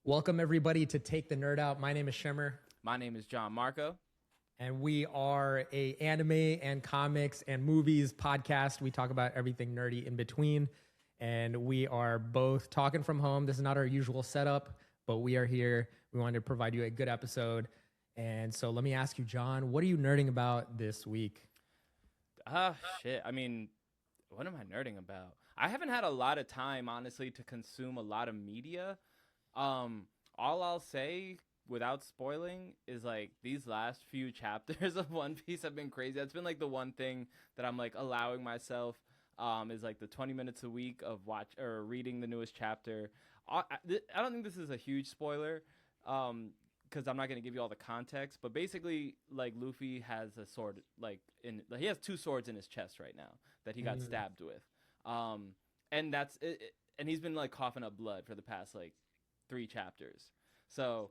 Welcome everybody to Take the Nerd Out. My name is Shimmer, My name is John Marco. and we are a anime and comics and movies podcast. We talk about everything nerdy in between, and we are both talking from home. This is not our usual setup, but we are here. We wanted to provide you a good episode. And so let me ask you, John, what are you nerding about this week? Shit. I mean, what am I nerding about? I haven't had a lot of time, honestly, to consume a lot of media. All I'll say without spoiling is like these last few chapters of One Piece have been crazy. That's been like the one thing that I'm like allowing myself is like the 20 minutes a week of watch or reading the newest chapter. I don't think this is a huge spoiler because I'm not going to give you all the context, but basically like Luffy has a sword he has two swords in his chest right now that he got stabbed with. And that's it, and he's been like coughing up blood for the past like 3 chapters. So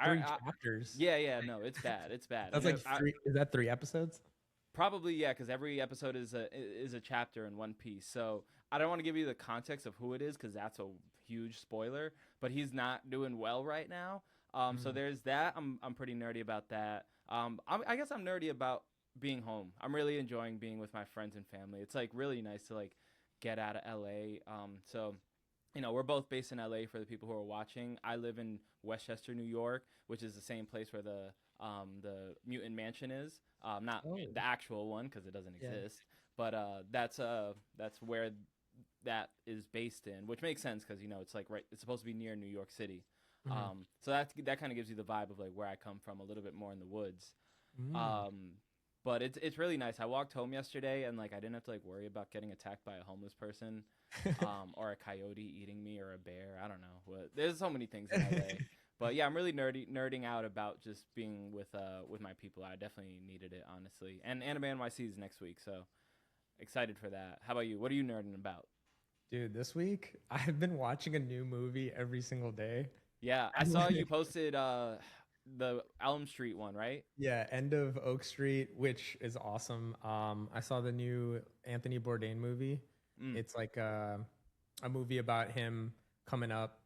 Three chapters. yeah, no, it's bad. It's bad. That's like three. Is that 3 episodes? Probably yeah, because every episode is a chapter in One Piece. So I don't want to give you the context of who it is because that's a huge spoiler. But he's not doing well right now. So there's that. I'm pretty nerdy about that. I guess I'm nerdy about being home. I'm really enjoying being with my friends and family. It's like really nice to like get out of LA. So we're both based in LA for the people who are watching. I live in Westchester, New York, which is the same place where the Mutant Mansion is. Not the actual one because it doesn't exist, but that's where that is based in, which makes sense because it's like it's supposed to be near New York City. So that kind of gives you the vibe of like where I come from, a little bit more in the woods. But it's really nice. I walked home yesterday and like I didn't have to like worry about getting attacked by a homeless person, or a coyote eating me or a bear. I don't know. There's so many things in LA. But yeah, I'm really nerding out about just being with my people. I definitely needed it, honestly. And Anime NYC is next week, so excited for that. How about you? What are you nerding about? Dude, this week I've been watching a new movie every single day. Yeah, I saw you posted the Elm Street one, right? Yeah, End of Oak Street, which is awesome. I saw the new Anthony Bourdain movie. It's like a movie about him coming up,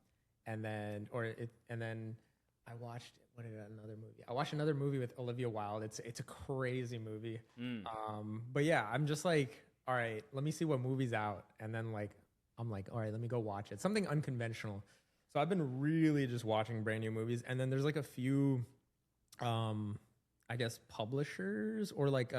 and then I watched another movie. I watched another movie with Olivia Wilde. It's a crazy movie. But yeah, I'm just like, all right, let me see what movie's out, and then like I'm like, all right, let me go watch it. Something unconventional. So I've been really just watching brand new movies, and then there's like a few, I guess publishers or like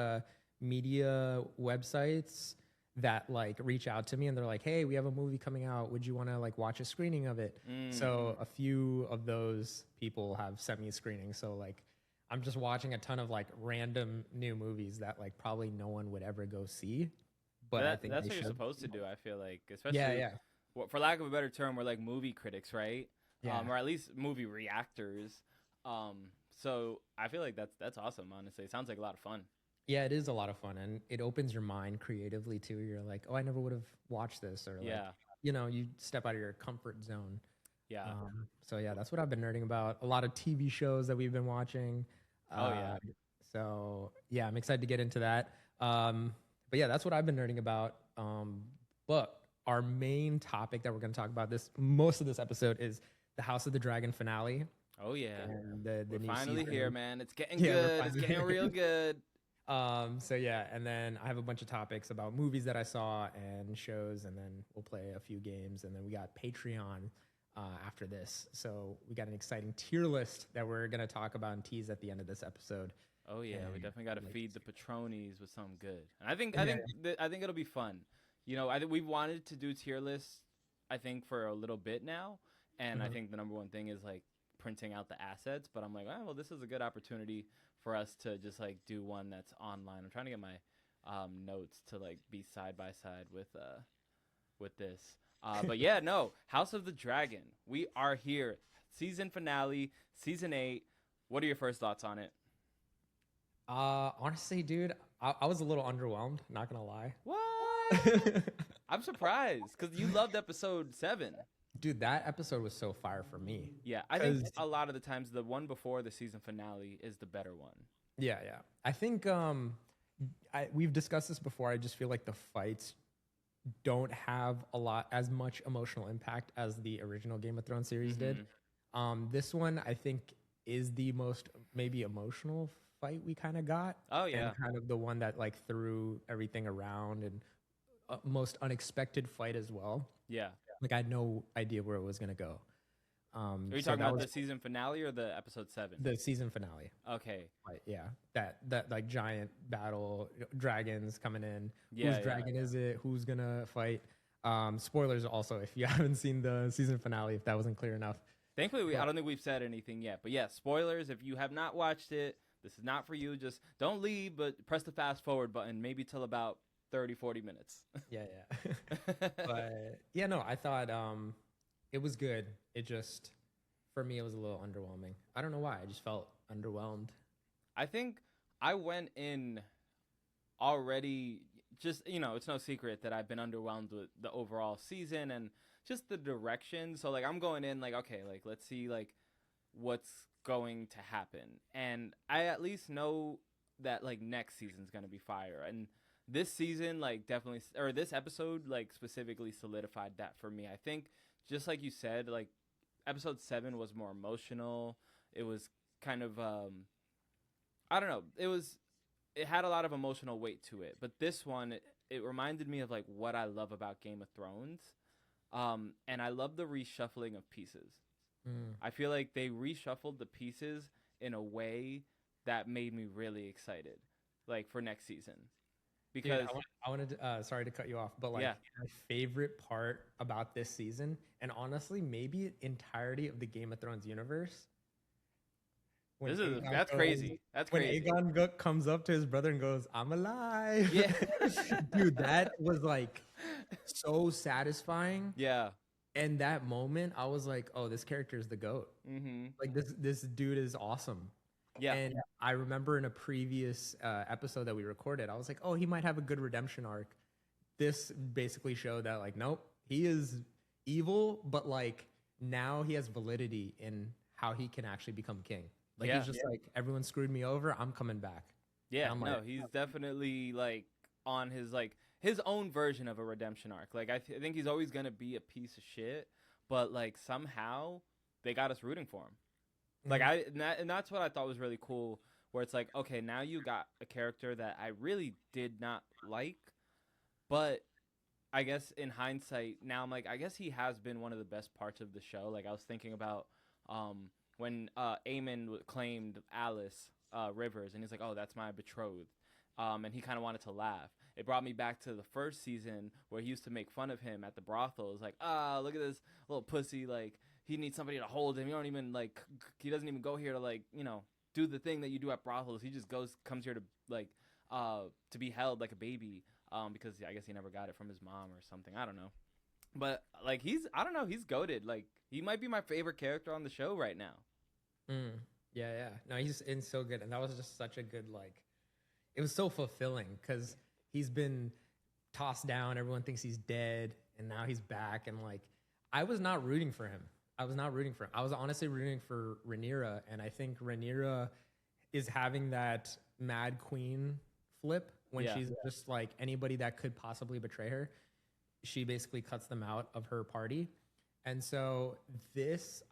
media websites that like reach out to me and they're like, hey, we have a movie coming out. Would you want to like watch a screening of it? So a few of those people have sent me a screening. So like I'm just watching a ton of like random new movies that like probably no one would ever go see. But I think that's they what you're should. supposed to do. I feel like, especially Yeah. well, for lack of a better term, we're like movie critics, right? Yeah. Or at least movie reactors. So I feel like that's awesome. Honestly, it sounds like a lot of fun. Yeah, it is a lot of fun, and it opens your mind creatively too. You're like, oh, I never would have watched this, or like, Yeah, you step out of your comfort zone. yeah. So yeah, that's what I've been nerding about. A lot of TV shows that we've been watching. Oh yeah. So yeah, I'm excited to get into that. But yeah, that's what I've been nerding about. But our main topic that we're going to talk about most of this episode is the House of the Dragon finale. Oh yeah. And the We're new finally season. here, man. It's getting Yeah, we're good. It's finally getting real here. good. So yeah, and then I have a bunch of topics about movies that I saw and shows, and then we'll play a few games, and then we got Patreon after this. So we got an exciting tier list that we're gonna talk about and tease at the end of this episode. Oh yeah, we And definitely got to like, feed the Patronies with something good. And I think yeah. I think it'll be fun. I think we've wanted to do tier lists. I think for a little bit now, and I think the number one thing is like printing out the assets. But I'm like, oh, well, this is a good opportunity for us to just like do one that's online. I'm trying to get my notes to like be side by side with this. But yeah, no, House of the Dragon. We are here. Season finale, season 8. What are your first thoughts on it? Honestly, dude, I was a little underwhelmed. Not gonna lie. What? I'm surprised because you loved episode 7. Dude, that episode was so fire for me. Yeah, I think 'Cause- a lot of the times the one before the season finale is the better one. Yeah. I think we've discussed this before. I just feel like the fights don't have as much emotional impact as the original Game of Thrones series did. This one I think is the most maybe emotional fight we kind of got. Oh yeah. And kind of the one that like threw everything around and most unexpected fight as well. Yeah. Like I had no idea where it was gonna go. Are you talking about the season finale or the episode 7? The season finale. Okay. Like, yeah, that like giant battle, dragons coming in. Yeah, Whose dragon is it? Who's gonna fight? Spoilers also if you haven't seen the season finale, if that wasn't clear enough. Thankfully, I don't think we've said anything yet. But yeah, spoilers. If you have not watched it, this is not for you. Just don't leave, but press the fast forward button, maybe till about 30, 40 minutes. Yeah. But yeah, no, I thought it was good. It just, for me, it was a little underwhelming. I don't know why. I just felt underwhelmed. I think I went in already, just, it's no secret that I've been underwhelmed with the overall season and just the direction. So, like, I'm going in, like, okay, like, let's see, like, what's going to happen. And I at least know that, like, next season's going to be fire. And this season, like, definitely, or this episode, like, specifically solidified that for me. I think, just like you said, like, episode 7 was more emotional. It was kind of, I don't know. It had a lot of emotional weight to it. But this one, it reminded me of, like, what I love about Game of Thrones. And I love the reshuffling of pieces. I feel like they reshuffled the pieces in a way that made me really excited, like, for next season. Because dude, I wanted to, sorry to cut you off, but like my favorite part about this season, and honestly, maybe entirety of the Game of Thrones universe. That's crazy. That's crazy. When Aegon comes up to his brother and goes, "I'm alive." Yeah, dude, that was like so satisfying. Yeah. And that moment, I was like, "Oh, this character is the GOAT." Mm-hmm. Like this dude is awesome. Yeah. And I remember in a previous episode that we recorded, I was like, "Oh, he might have a good redemption arc." This basically showed that, like, nope, he is evil, but like now he has validity in how he can actually become king. Like he's just like, everyone screwed me over, I'm coming back. Yeah, no, he's definitely like on his own version of a redemption arc. Like I think he's always gonna be a piece of shit, but like somehow they got us rooting for him. Like and that's what I thought was really cool. Where it's like, okay, now you got a character that I really did not like, but I guess in hindsight now I'm like, I guess he has been one of the best parts of the show. Like I was thinking about when Aemon claimed Alice Rivers, and he's like, oh, that's my betrothed. And he kind of wanted to laugh. It brought me back to the first season where he used to make fun of him at the brothel. It's like, look at this little pussy. Like, he needs somebody to hold him. He doesn't even go here to, like, do the thing that you do at brothels. He just comes here to, like, to be held like a baby because I guess he never got it from his mom or something. I don't know. But, like, he's goated. Like, he might be my favorite character on the show right now. Yeah. No, he's so good. And that was just such a good, like, it was so fulfilling because he's been tossed down. Everyone thinks he's dead. And now he's back. And, like, I was not rooting for him. I was honestly rooting for Rhaenyra. And I think Rhaenyra is having that Mad Queen flip when she's just like anybody that could possibly betray her. She basically cuts them out of her party. And so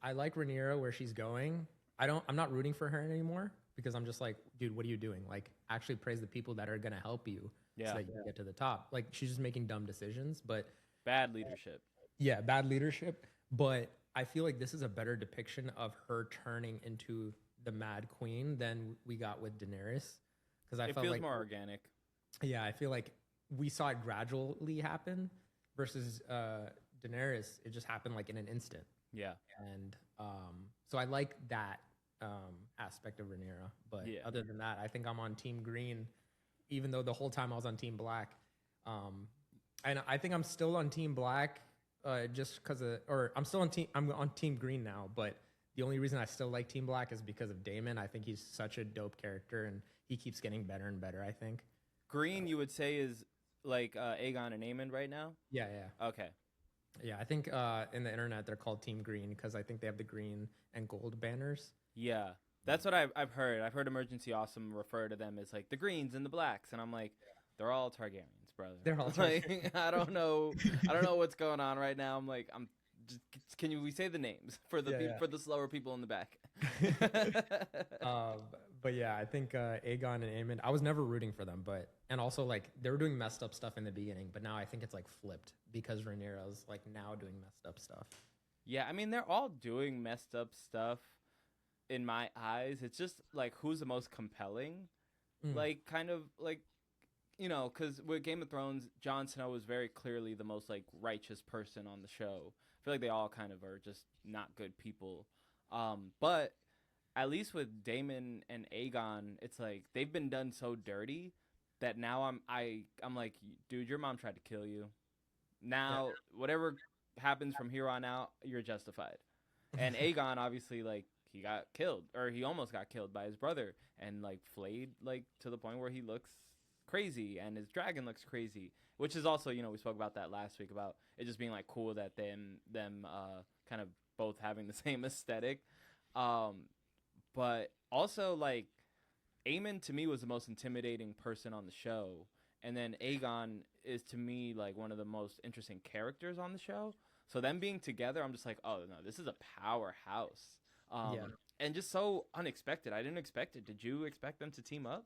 I like Rhaenyra where she's going. I'm not rooting for her anymore because I'm just like, dude, what are you doing? Like, actually praise the people that are going to help you so that you can get to the top. Like, she's just making dumb decisions, but bad leadership. Yeah, bad leadership. But I feel like this is a better depiction of her turning into the Mad Queen than we got with Daenerys. Because it feels more organic. Yeah, I feel like we saw it gradually happen versus Daenerys. It just happened like in an instant. Yeah. And so I like that aspect of Rhaenyra. But other than that, I think I'm on Team Green, even though the whole time I was on Team Black. And I think I'm still on Team Black just because I'm on Team Green now. But the only reason I still like Team Black is because of Daemon. I think he's such a dope character, and he keeps getting better and better, I think. Green, you would say, is like Aegon and Aemon right now? Yeah. Okay. Yeah, I think in the internet they're called Team Green because I think they have the green and gold banners. Yeah, that's what I've heard. I've heard Emergency Awesome refer to them as like the greens and the blacks, and I'm like, they're all Targaryens, brother. They're all Targaryens. Like, I don't know what's going on right now. I'm like, Can we say the names for the Yeah, for the slower people in the back? yeah. um, but yeah, I think Aegon and Aemond. I was never rooting for them, but and also like they were doing messed up stuff in the beginning, but now I think it's like flipped because Rhaenyra's like now doing messed up stuff. Yeah, I mean they're all doing messed up stuff in my eyes. It's just like who's the most compelling, Mm, like kind of like because with Game of Thrones, Jon Snow is very clearly the most like righteous person on the show. I feel like they all kind of are just not good people. But at least with Daemon and Aegon, it's like they've been done so dirty that now I'm like, dude, your mom tried to kill you. yeah. Now whatever happens from here on out, you're justified. And Aegon obviously like he got killed or he almost got killed by his brother and like flayed like to the point where he looks crazy and his dragon looks crazy, which is also we spoke about that last week about it just being like cool that them kind of both having the same aesthetic. Um but also like Aemon to me was the most intimidating person on the show, and then Aegon is to me like one of the most interesting characters on the show. So them being together, I'm just like, oh no, this is a powerhouse, Yeah. and just so unexpected. I didn't expect it. Did you expect them to team up?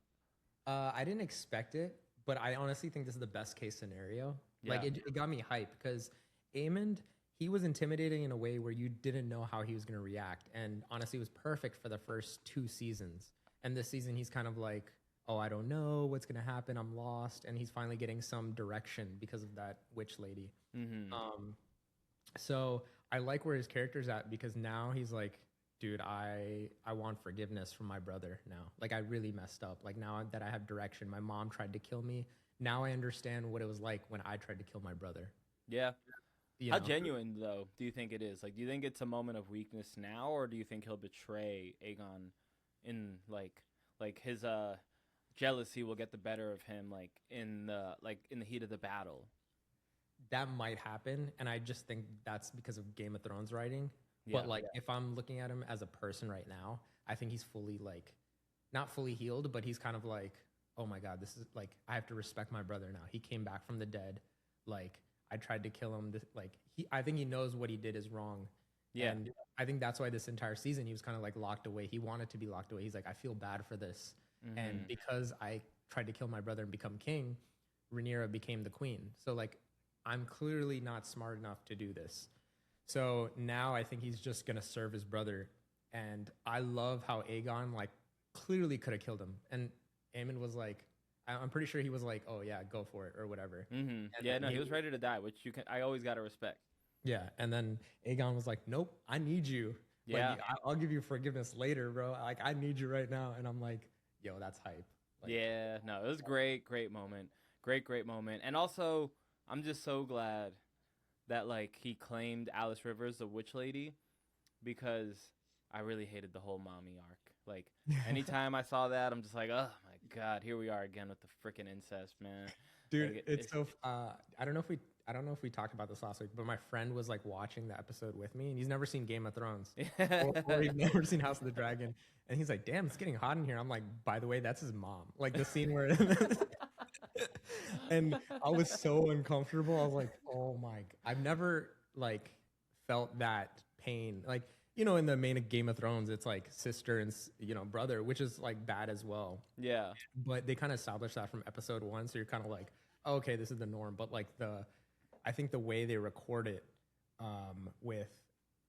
I didn't expect it, but I honestly think this is the best case scenario. Like Yeah, it got me hyped because Aemond, he was intimidating in a way where you didn't know how he was going to react, and honestly, it was perfect for the first 2 seasons. And this season, he's kind of like, oh, I don't know what's going to happen. I'm lost, and he's finally getting some direction because of that witch lady. mm-hmm. Um, so I like where his character's at because now he's like, dude, I want forgiveness from my brother now. Like I really messed up. Like now that I have direction, my mom tried to kill me. Now I understand what it was like when I tried to kill my brother. Yeah. You How know, genuine though do you think it is? Like, do you think it's a moment of weakness now, or do you think he'll betray Aegon in like his jealousy will get the better of him in the heat of the battle? that might happen, and I just think that's because of Game of Thrones writing. Yeah. But like if I'm looking at him as a person right now, I think he's fully like not fully healed, but he's kind of like, oh my god, this is like I have to respect my brother now. He came back from the dead. Like I tried to kill him. I think he knows what he did is wrong. Yeah. And I think that's why this entire season he was kind of like locked away. He wanted to be locked away. He's like, I feel bad for this. And Mm-hmm. because I tried to kill my brother and become king, Rhaenyra became the queen. So like I'm clearly not smart enough to do this. So now I think he's just gonna serve his brother. And I love how Aegon like clearly could have killed him. And Aemon was like, I'm pretty sure he was like, oh yeah, go for it or whatever. Mm-hmm. And Yeah, then no, he was ready to die, which I always gotta respect. yeah, and then Aegon was like, "Nope, I need you. Like, Yeah. I'll give you forgiveness later, bro. Like, I need you right now." And I'm like, "Yo, that's hype." Like, Yeah, no, it was great moment. Great moment. And also, I'm just so glad that like he claimed Alice Rivers, the witch lady, because I really hated the whole mommy arc. Like anytime I saw that, I'm just like, oh my god, here we are again with the freaking incest, man. dude, Like it's so. I don't know if we talked about this last week, but my friend was like watching the episode with me, and he's never seen Game of Thrones, or he's never seen House of the Dragon, and he's like, "Damn, it's getting hot in here." I'm like, "By the way, that's his mom." Like the scene where, and I was so uncomfortable. I was like, "Oh my!" I've never like felt that pain. Like in the main Game of Thrones, it's like sister and brother, which is like bad as well. yeah. But they kind of established that from episode 1, so you're kind of like, oh, okay, this is the norm. But like I think the way they record it with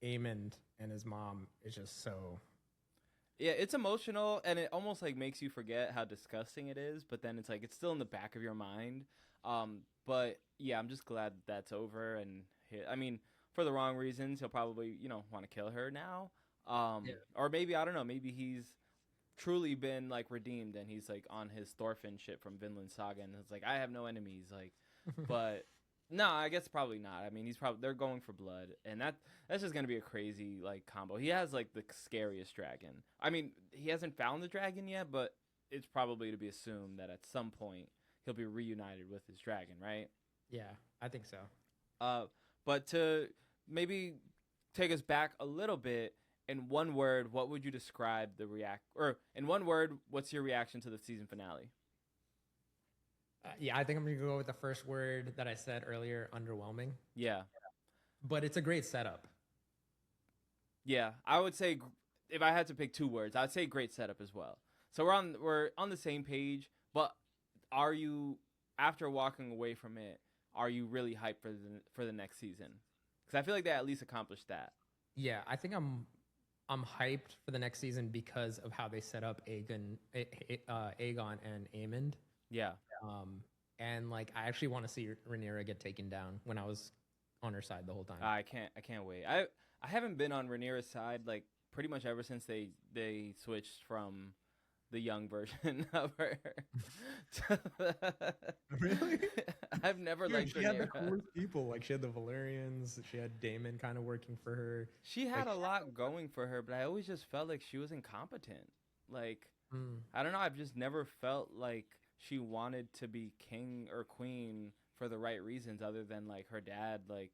Aemond and his mom is just so. Yeah, it's emotional and it almost like makes you forget how disgusting it is, but then it's like it's still in the back of your mind. But yeah, I'm just glad that's over and I mean, for the wrong reasons, he'll probably, want to kill her now. Yeah. Or maybe I don't know, maybe he's truly been like redeemed and he's like on his Thorfinn shit from Vinland Saga and it's like I have no enemies like but no, I guess probably not. I mean, they're going for blood, and that's just gonna be a crazy like combo. He has like the scariest dragon. I mean, he hasn't found the dragon yet, but it's probably to be assumed that at some point he'll be reunited with his dragon, right? Yeah, I think so. But to maybe take us back a little bit, in one word, what would you describe or in one word, what's your reaction to the season finale? Yeah, I think I'm gonna go with the first word that I said earlier, underwhelming. Yeah. but it's a great setup. Yeah, I would say if I had to pick two words, I'd say great setup as well. So we're on the same page, but are you, after walking away from it, are you really hyped for the next season? Because I feel like they at least accomplished that. Yeah, I think I'm hyped for the next season because of how they set up Aegon and Aemond. Yeah. And like I actually want to see Rhaenyra get taken down when I was on her side the whole time. I can't wait. I haven't been on Rhaenyra's side like pretty much ever since they switched from the young version of her. Really? I've never Dude, liked she had the Rhaenyra. coolest people. Like she had the Valerians. She had Daemon kind of working for her. She had Like, a lot going for her, but I always just felt like she was incompetent. Like, I don't know. I've just never felt like she wanted to be king or queen for the right reasons, other than like her dad like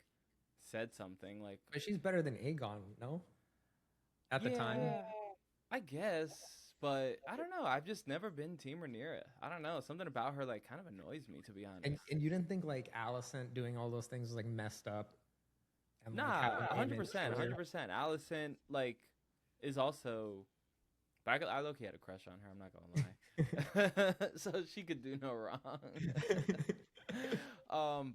said something like. but she's better than Aegon, no? At the time. I guess, but I don't know. I've just never been Team Rhaenyra. I don't know. Something about her like kind of annoys me, to be honest. And you didn't think like Alicent doing all those things was like messed up? And, like, Nah, having Aemond 100%, kill her? 100%. Alicent like is also. But I low-key had a crush on her. I'm not gonna lie. So she could do no wrong.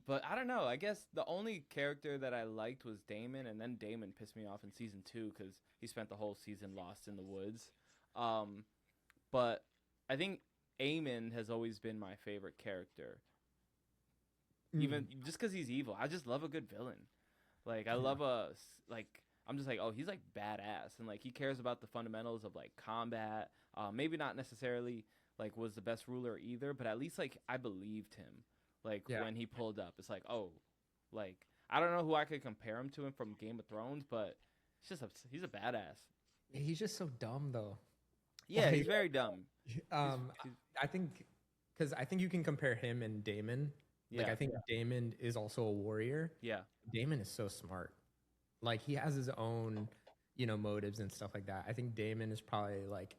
But I don't know. I guess the only character that I liked was Daemon, and then Daemon pissed me off in season 2 because he spent the whole season lost in the woods. But I think Aemon has always been my favorite character, even just because he's evil. I just love a good villain. Like I love I'm just like, oh, he's like badass, and like he cares about the fundamentals of like combat. Maybe not necessarily like was the best ruler either, but at least like I believed him. Like when he pulled up, it's like, oh, like I don't know who I could compare him to him from Game of Thrones, but he's a badass. He's just so dumb though. Yeah, he's very dumb. I think because I think you can compare him and Daemon. Like I think Daemon is also a warrior. Yeah. Daemon is so smart. Like he has his own, motives and stuff like that. I think Daemon is probably like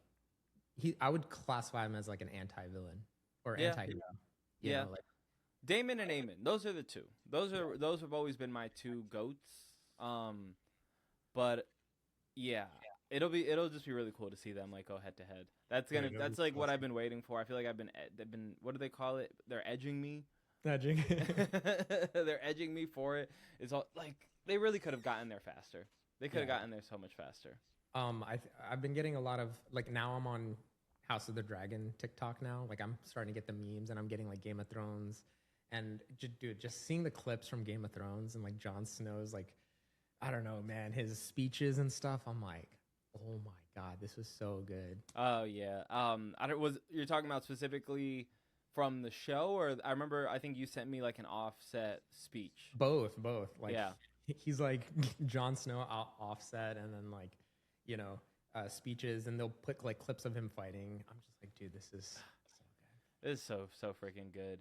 I would classify him as like an anti-villain or anti-hero. Yeah. Like, Daemon and Aemon, those are the two. Those have always been my two goats. But yeah, it'll just be really cool to see them like go head to head. That's like what I've been waiting for. I feel like they've been what do they call it? They're edging me. Edging. They're edging me for it. It's all like they really could have gotten there faster. They could have gotten there so much faster. I've been getting a lot of like now I'm on House of the Dragon TikTok now. Like I'm starting to get the memes and I'm getting like Game of Thrones and just seeing the clips from Game of Thrones and like Jon Snow's like I don't know, man, his speeches and stuff. I'm like, oh my god, this was so good. Oh yeah. You're talking about specifically from the show, or I think you sent me like an offset speech. Both. Like he's like Jon Snow offset, and then like speeches, and they'll put like clips of him fighting. I'm just like, dude, this is so good. It is so freaking good.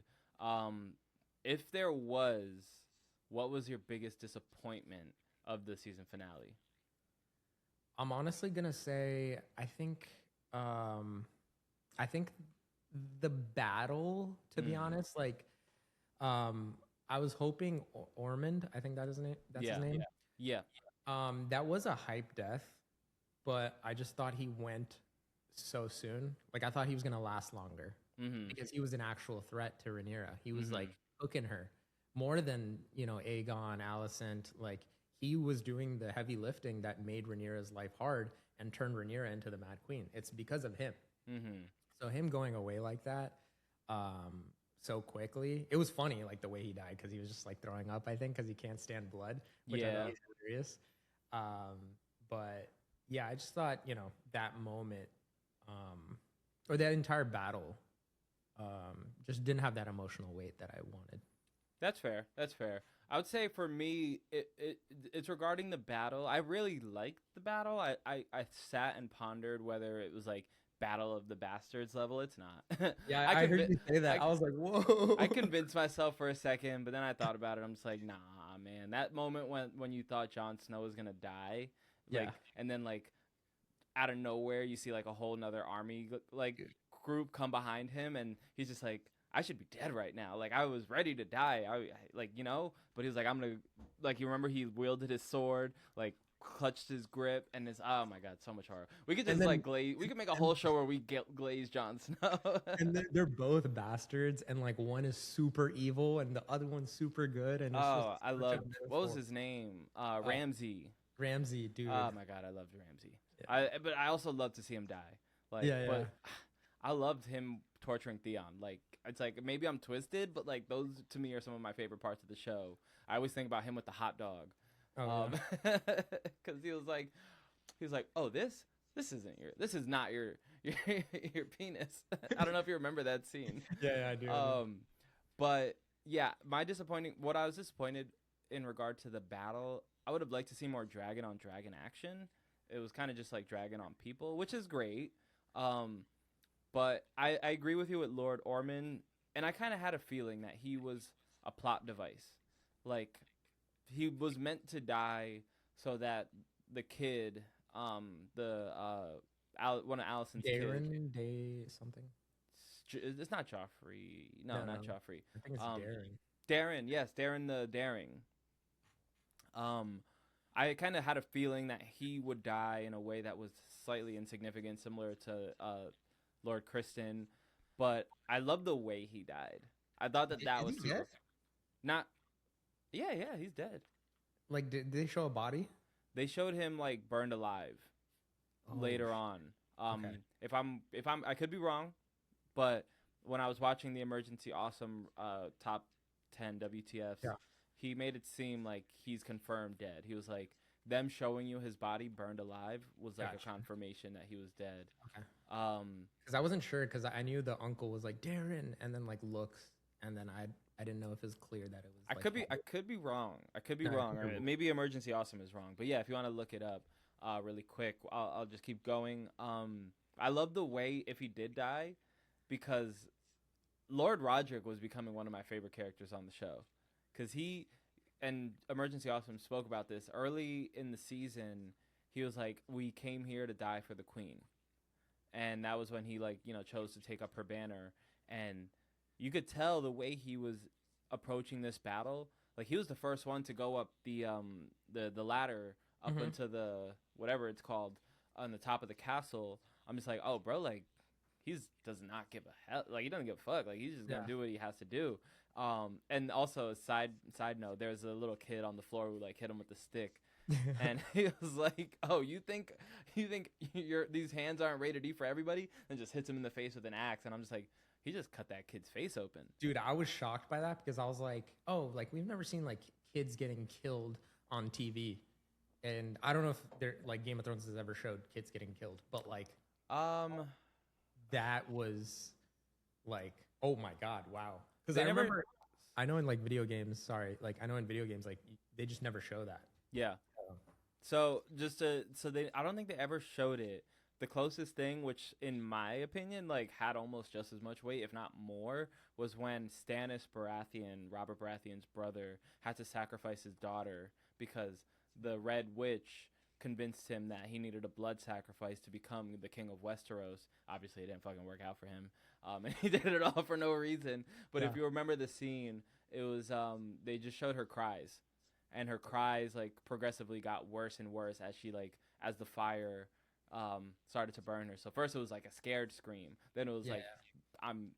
If there was, what was your biggest disappointment of the season finale? I'm honestly gonna say I think the battle, to be honest, like I was hoping Ormond, I think that's his name. Yeah. That was a hype death, but I just thought he went so soon. Like I thought he was gonna last longer because he was an actual threat to Rhaenyra. He was like hooking her more than Aegon, Alicent. Like he was doing the heavy lifting that made Rhaenyra's life hard and turned Rhaenyra into the Mad Queen. It's because of him. So him going away like that so quickly, it was funny, like the way he died, because he was just like throwing up, I think, because he can't stand blood, which I know is hilarious. But yeah, I just thought, that moment or that entire battle just didn't have that emotional weight that I wanted. That's fair. I would say for me, it's regarding the battle. I really liked the battle. I sat and pondered whether it was like Battle of the Bastards level. It's not. Yeah, I heard you say that. I was like, whoa. I convinced myself for a second, but then I thought about it. I'm just like, nah, man. That moment when you thought Jon Snow was gonna die, and then like out of nowhere you see like a whole nother army like group come behind him, and he's just like, I should be dead right now. Like, I was ready to die. Like, you know, but he was like, I'm going to, like, you remember he wielded his sword, like, clutched his grip, and it's, oh my God, so much horror. We could just, then, like, we could make a whole show where we glaze Jon Snow. And they're both bastards, and, like, one is super evil, and the other one's super good, and it's just I love, what was his name? Ramsay. Ramsay, dude. Oh my God, I loved Ramsay. Yeah. But I also love to see him die. Like, but I loved him torturing Theon. Like, it's like, maybe I'm twisted, but like those to me are some of my favorite parts of the show. I always think about him with the hot dog. Because he was like, oh, this is not your penis. I don't know if you remember that scene. Yeah, I do. But yeah, what I was disappointed in regard to the battle, I would have liked to see more dragon on dragon action. It was kind of just like dragon on people, which is great. But I agree with you with Lord Ormond, and I kind of had a feeling that he was a plot device. Like, he was meant to die so that the kid, one of Alicent's kids. Day something. It's not Joffrey. No, not Joffrey. I think it's Darren. Darren, yes, Darren the Daring. I kind of had a feeling that he would die in a way that was slightly insignificant, similar to Lord Criston, but I love the way he died. I thought that was super. Not. Yeah, he's dead. Like, did they show a body? They showed him like burned alive later on. Okay. If I'm, I could be wrong, but when I was watching the Emergency Awesome top 10 WTFs, he made it seem like he's confirmed dead. He was like, them showing you his body burned alive was like a confirmation that he was dead. Okay. Because I wasn't sure, because I knew the uncle was like Darren, and then like looks, and then I didn't know if it was clear that it was. I could be wrong. Or maybe Emergency Awesome is wrong. But yeah, if you want to look it up, really quick, I'll just keep going. I love the way if he did die, because Lord Roderick was becoming one of my favorite characters on the show, because he and Emergency Awesome spoke about this early in the season. He was like, we came here to die for the queen. And that was when he, like, you know, chose to take up her banner. And you could tell the way he was approaching this battle. Like, he was the first one to go up the ladder up into the, whatever it's called, on the top of the castle. I'm just like, oh, bro, like, does not give a hell. Like, he doesn't give a fuck. Like, he's just going to do what he has to do. And also, side note, there's a little kid on the floor who, like, hit him with the stick. And he was like, oh, you think these hands aren't rated E for everybody? And just hits him in the face with an axe. And I'm just like, he just cut that kid's face open. Dude, I was shocked by that, because I was like, oh, like, we've never seen like kids getting killed on TV. And I don't know if they're like Game of Thrones has ever showed kids getting killed, but like that was like, oh my God, wow. Because I know in like video games, I know in video games, like, they just never show that. Yeah. So I don't think they ever showed it. The closest thing, which in my opinion, like, had almost just as much weight, if not more, was when Stannis Baratheon, Robert Baratheon's brother, had to sacrifice his daughter because the Red Witch convinced him that he needed a blood sacrifice to become the king of Westeros. Obviously, it didn't fucking work out for him, and he did it all for no reason. But if you remember the scene, it was they just showed her cries. And her cries, like, progressively got worse and worse as the fire started to burn her. So first it was like a scared scream. Then it was like,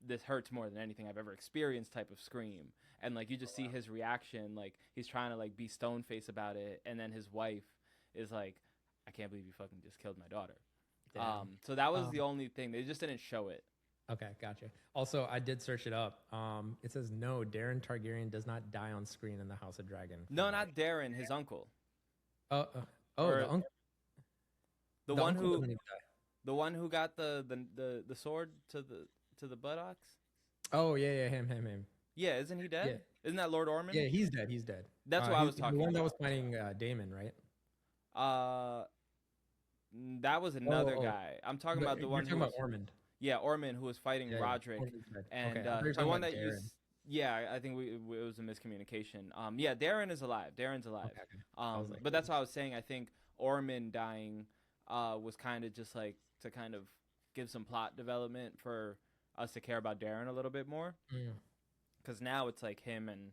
this hurts more than anything I've ever experienced type of scream. And like, you just see his reaction, like, he's trying to like be stone face about it. And then his wife is like, I can't believe you fucking just killed my daughter. So that was the only thing. They just didn't show it. Okay, gotcha. Also, I did search it up. It says, no, Darren Targaryen does not die on screen in the House of Dragon. No, not Darren, his uncle. The uncle. The one who got the sword to the buttocks. Oh yeah, him. Yeah, isn't he dead? Yeah. Isn't that Lord Ormond? Yeah, he's dead. That's what I was talking about. The one that was fighting Daemon, right? That was another guy. I'm talking about the one. You're talking about Ormond. Yeah, Ormond, who was fighting Roderick, and the one that you. Yeah, I think it was a miscommunication. Yeah, Darren's alive. Okay. But that's what I was saying. I think Ormond dying was kind of just like to kind of give some plot development for us to care about Darren a little bit more. Because now it's like him and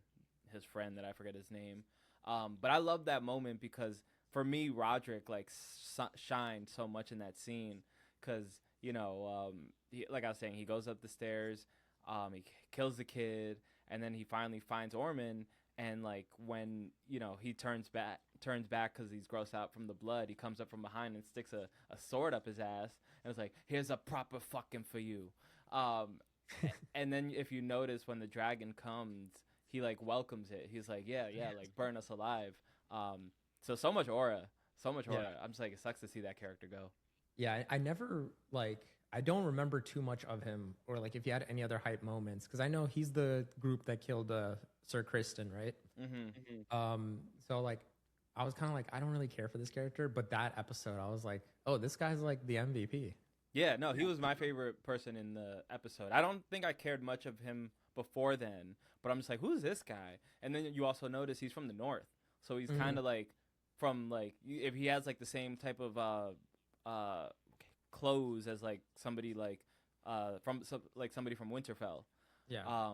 his friend that I forget his name. But I love that moment because for me, Roderick like shined so much in that scene because like I was saying, he goes up the stairs, he kills the kid, and then he finally finds Orman. And like when he turns back because he's grossed out from the blood, he comes up from behind and sticks a sword up his ass, and it's like, here's a proper fucking for you. And then if you notice when the dragon comes, he like welcomes it. He's like, yeah, like burn us alive. So much aura. Yeah. I'm just like, it sucks to see that character go. Yeah, I never I don't remember too much of him, or like if you had any other hype moments, because I know he's the group that killed Sir Kristen, right? So like I was kind of like, I don't really care for this character, but that episode I was like, oh, this guy's like the MVP. Yeah, no, he was my favorite person in the episode. I don't think I cared much of him before then, but I'm just like, who's this guy? And then you also notice he's from the north, so he's kind of like from like, if he has like the same type of clothes as like somebody like somebody from Winterfell. Yeah.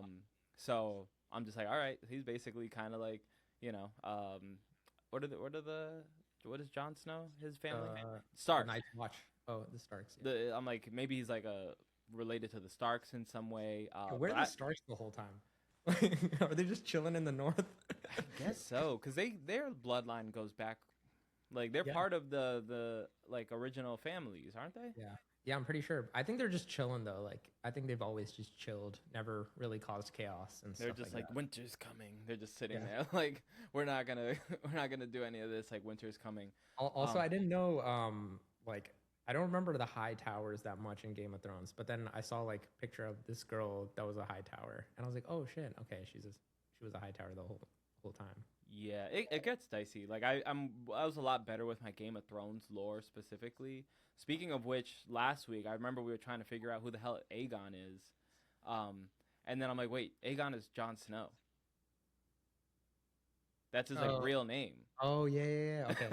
So I'm just like, all right, he's basically kind of like, what is Jon Snow, his family? Stark. Night's Watch. Oh, the Starks. Yeah. I'm like, maybe he's like related to the Starks in some way. Where are the Starks the whole time? Are they just chilling in the north? I guess so, because their bloodline goes back, like they're part of the like original families, aren't they? Yeah, I'm pretty sure. I think they're just chilling though. Like I think they've always just chilled, never really caused chaos and they're stuff. They're just like that. Winter's coming. They're just sitting there like, we're not gonna do any of this. Like, winter's coming. Also, I didn't know like I don't remember the high towers that much in Game of Thrones, but then I saw like a picture of this girl that was a high tower, and I was like, oh shit, okay, she was a high tower the whole time. Yeah, it gets dicey. Like I was a lot better with my Game of Thrones lore specifically. Speaking of which, last week I remember we were trying to figure out who the hell Aegon is, and then I'm like, wait, Aegon is Jon Snow. That's his like real name. Oh yeah. Okay,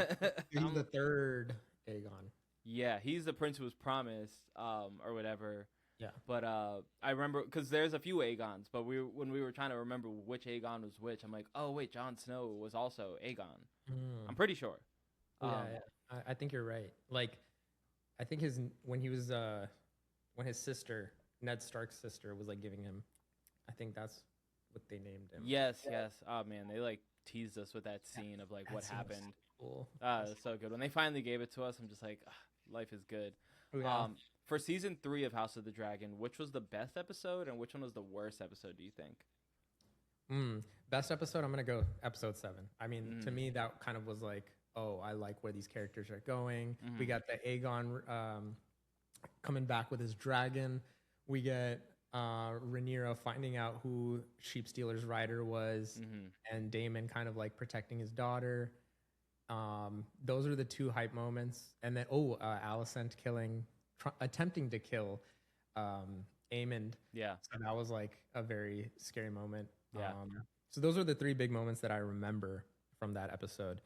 he's the third Aegon. Yeah, he's the prince who was promised, or whatever. Yeah. But I remember because there's a few Aegons, but when we were trying to remember which Aegon was which, I'm like, oh wait, Jon Snow was also Aegon. I'm pretty sure. Yeah. I think you're right. Like, I think when his sister, Ned Stark's sister, was like giving him, I think that's what they named him. Yes. Oh man, they like teased us with that scene of like what happened. So cool. So good. When they finally gave it to us, I'm just like, life is good. Yeah. For season 3 of House of the Dragon, which was the best episode and which one was the worst episode, do you think? Best episode, I'm gonna go episode 7. I mean, to me, that kind of was like, oh, I like where these characters are going. We got the Aegon coming back with his dragon. We get Rhaenyra finding out who Sheepstealer's rider was, and Daemon kind of like protecting his daughter. Those are the two hype moments. And then Alicent attempting to kill Aemond. Yeah. So that was like a very scary moment. Yeah. So those are the 3 big moments that I remember from that episode.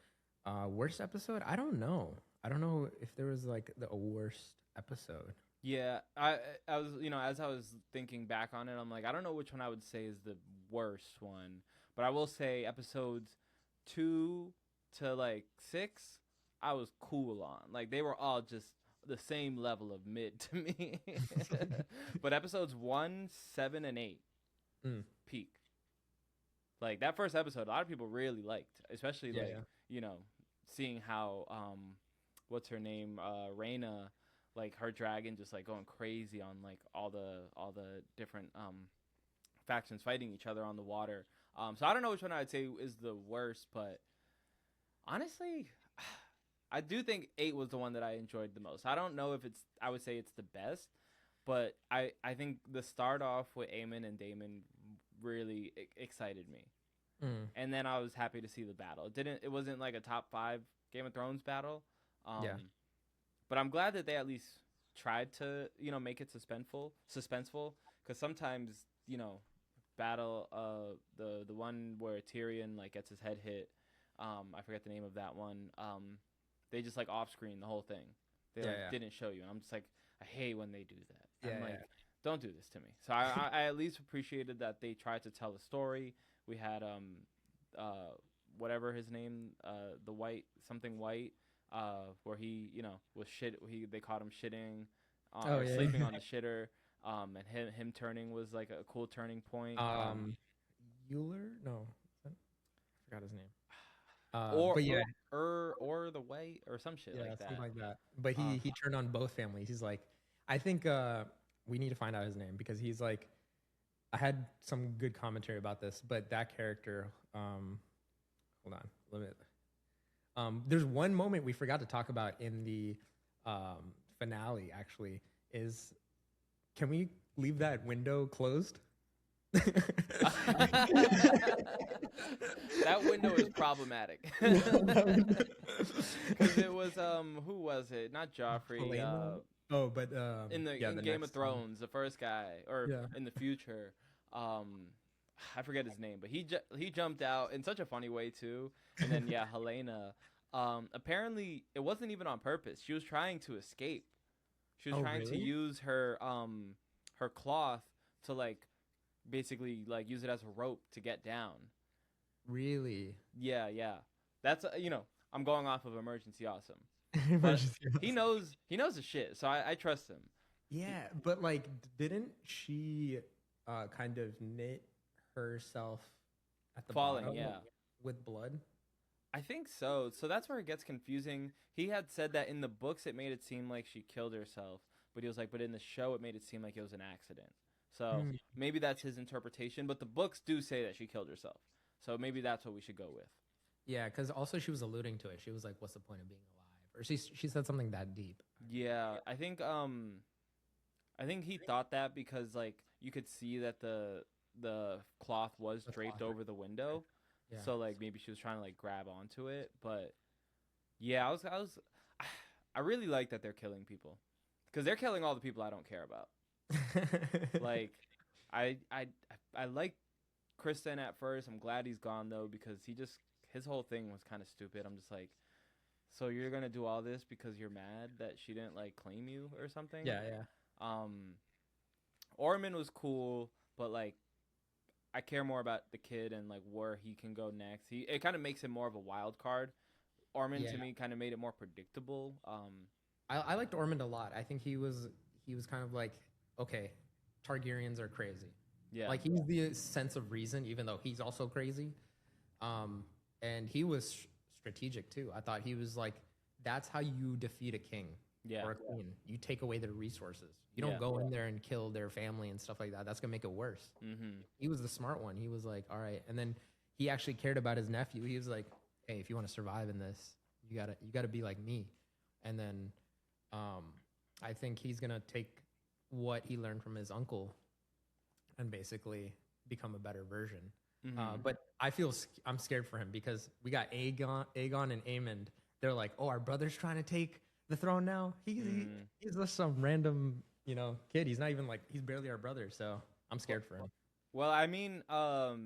Worst episode? I don't know. I don't know if there was like a worst episode. Yeah, I was, as I was thinking back on it, I'm like, I don't know which one I would say is the worst one, but I will say episodes 2 to like 6, I was cool on. Like, they were all just the same level of mid to me. But episodes 1, 7, and 8 peak. Like, that first episode, a lot of people really liked, especially seeing how what's her name, Rhaena, like her dragon just like going crazy on like all the different factions fighting each other on the water. So I don't know which one I'd say is the worst, but honestly, I do think 8 was the one that I enjoyed the most. I don't know if I would say it's the best, but I think the start off with Aemon and Daemon really excited me. And then I was happy to see the battle. It wasn't like a top 5 Game of Thrones battle. But I'm glad that they at least tried to, make it suspenseful. Because sometimes, battle, the one where Tyrion like gets his head hit. I forget the name of that one. They just like off screen the whole thing. They didn't show you, and I'm just like, I hate when they do that. don't do this to me. So I at least appreciated that they tried to tell a story. We had whatever his name, the white something white, where he was shit. They caught him shitting, or sleeping on the shitter. And him turning was like a cool turning point. Euler? No, I forgot his name. Or the white or some shit like that. Something like that. But he turned on both families. He's like, I think we need to find out his name because he's like, I had some good commentary about this, but that character, hold on, let me. There's one moment we forgot to talk about in the finale. Actually, is can we leave that window closed? That window is problematic. Because it was who was it? Not Joffrey. In Game of Thrones, the first guy, or in the future, I forget his name, but he jumped out in such a funny way too. And then Helena. Apparently, it wasn't even on purpose. She was trying to escape. She was trying to use her cloth to basically use it as a rope to get down. Really? Yeah. That's I'm going off of Emergency Awesome. He knows his shit, so I trust him. Yeah, but didn't she kind of knit herself at the falling, bottom with blood? I think so. So that's where it gets confusing. He had said that in the books it made it seem like she killed herself, but he was like, but in the show it made it seem like it was an accident. So maybe that's his interpretation, but the books do say that she killed herself. So maybe that's what we should go with. Yeah, because also she was alluding to it. She was like, what's the point of being alive? Or she said something that deep. Yeah, I think he thought that because you could see that the cloth was draped over the window. Yeah. So maybe she was trying to grab onto it, but yeah, I really like that they're killing people because they're killing all the people I don't care about. I like Kristen at first. I'm glad he's gone though because his whole thing was kind of stupid. I'm just like, so you're gonna do all this because you're mad that she didn't claim you or something? Yeah. Orman was cool, but I care more about the kid and where he can go next. It kind of makes him more of a wild card. Orman to me kind of made it more predictable. I liked Ormond a lot. I think he was kind of okay, Targaryens are crazy. Yeah. He's the sense of reason, even though he's also crazy. And he was strategic too. I thought he was that's how you defeat a king or a queen. You take away their resources. You don't go in there and kill their family and stuff like that. That's going to make it worse. Mm-hmm. He was the smart one. He was like, all right. And then he actually cared about his nephew. He was like, hey, if you want to survive in this, you gotta be like me. And then I think he's going to take what he learned from his uncle and basically become a better version. Mm-hmm. But I'm scared for him because we got Aegon and Aemond. They're like, oh, our brother's trying to take the throne now. He's just some random, kid. He's not even he's barely our brother. So I'm scared for him. Well, I mean, I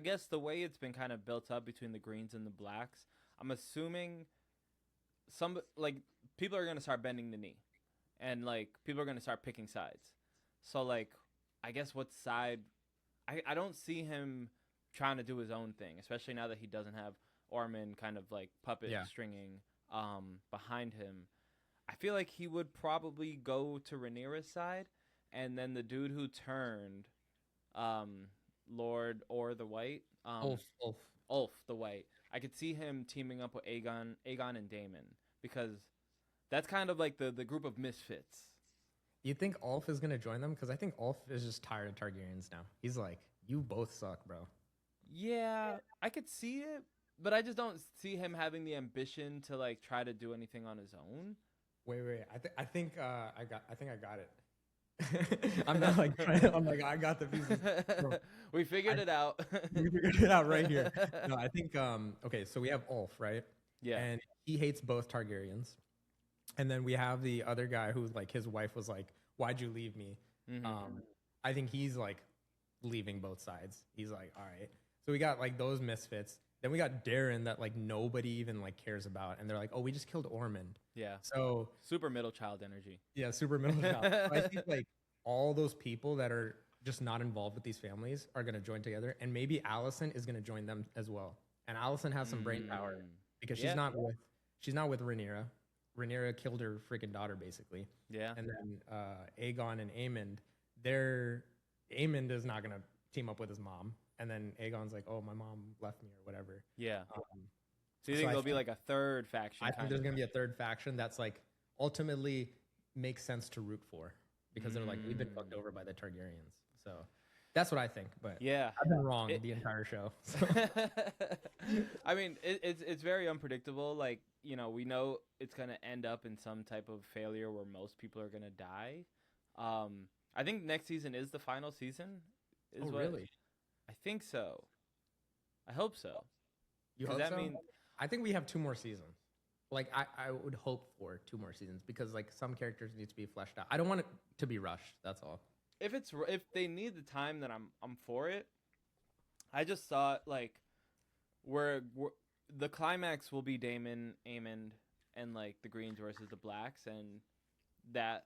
guess the way it's been kind of built up between the Greens and the Blacks, I'm assuming people are going to start bending the knee and people are going to start picking sides. So I guess what side, I don't see him trying to do his own thing, especially now that he doesn't have Orman kind of puppet stringing behind him. I feel like he would probably go to Rhaenyra's side, and then the dude who turned Lord or the White, Ulf the White. I could see him teaming up with Aegon and Daemon because that's kind of the group of misfits. You think Ulf is gonna join them? Because I think Ulf is just tired of Targaryens now. He's like, you both suck, bro. Yeah, I could see it, but I just don't see him having the ambition to try to do anything on his own. Wait. I think I got it. I'm not I got the pieces. Bro, we figured it out. We figured it out right here. No, I think okay, so we have Ulf, right? Yeah. And he hates both Targaryens. And then we have the other guy who his wife was like, why'd you leave me? Mm-hmm. I think he's leaving both sides. He's like, all right. So we got those misfits. Then we got Darren that nobody even cares about, and they're like, oh, we just killed Ormond. Yeah. So super middle child energy. Yeah, super middle child. I think all those people that are just not involved with these families are going to join together, and maybe Allison is going to join them as well. And Allison has some brain power because she's not with Rhaenyra. Rhaenyra killed her freaking daughter basically. Yeah. And then Aegon and Aemond, Aemond is not going to team up with his mom. And then Aegon's like, oh, my mom left me or whatever. Yeah. So you think there'll be like a third faction? I think there's going to be a third faction that's like ultimately makes sense to root for because they're like, we've been fucked over by the Targaryens. So that's what I think. But yeah, I've been wrong the entire show. So. I mean, it's very unpredictable. Like, you know, we know it's going to end up in some type of failure where most people are going to die. I think next season is the final season. Really? I think so. I hope so. You hope so? I think we have 2 more seasons. Like, I would hope for 2 more seasons because, like, some characters need to be fleshed out. I don't want it to be rushed. That's all. If they need the time, then I'm for it. I just thought, like, the climax will be Daemon, Aemond, and, like, the Greens versus the Blacks, and that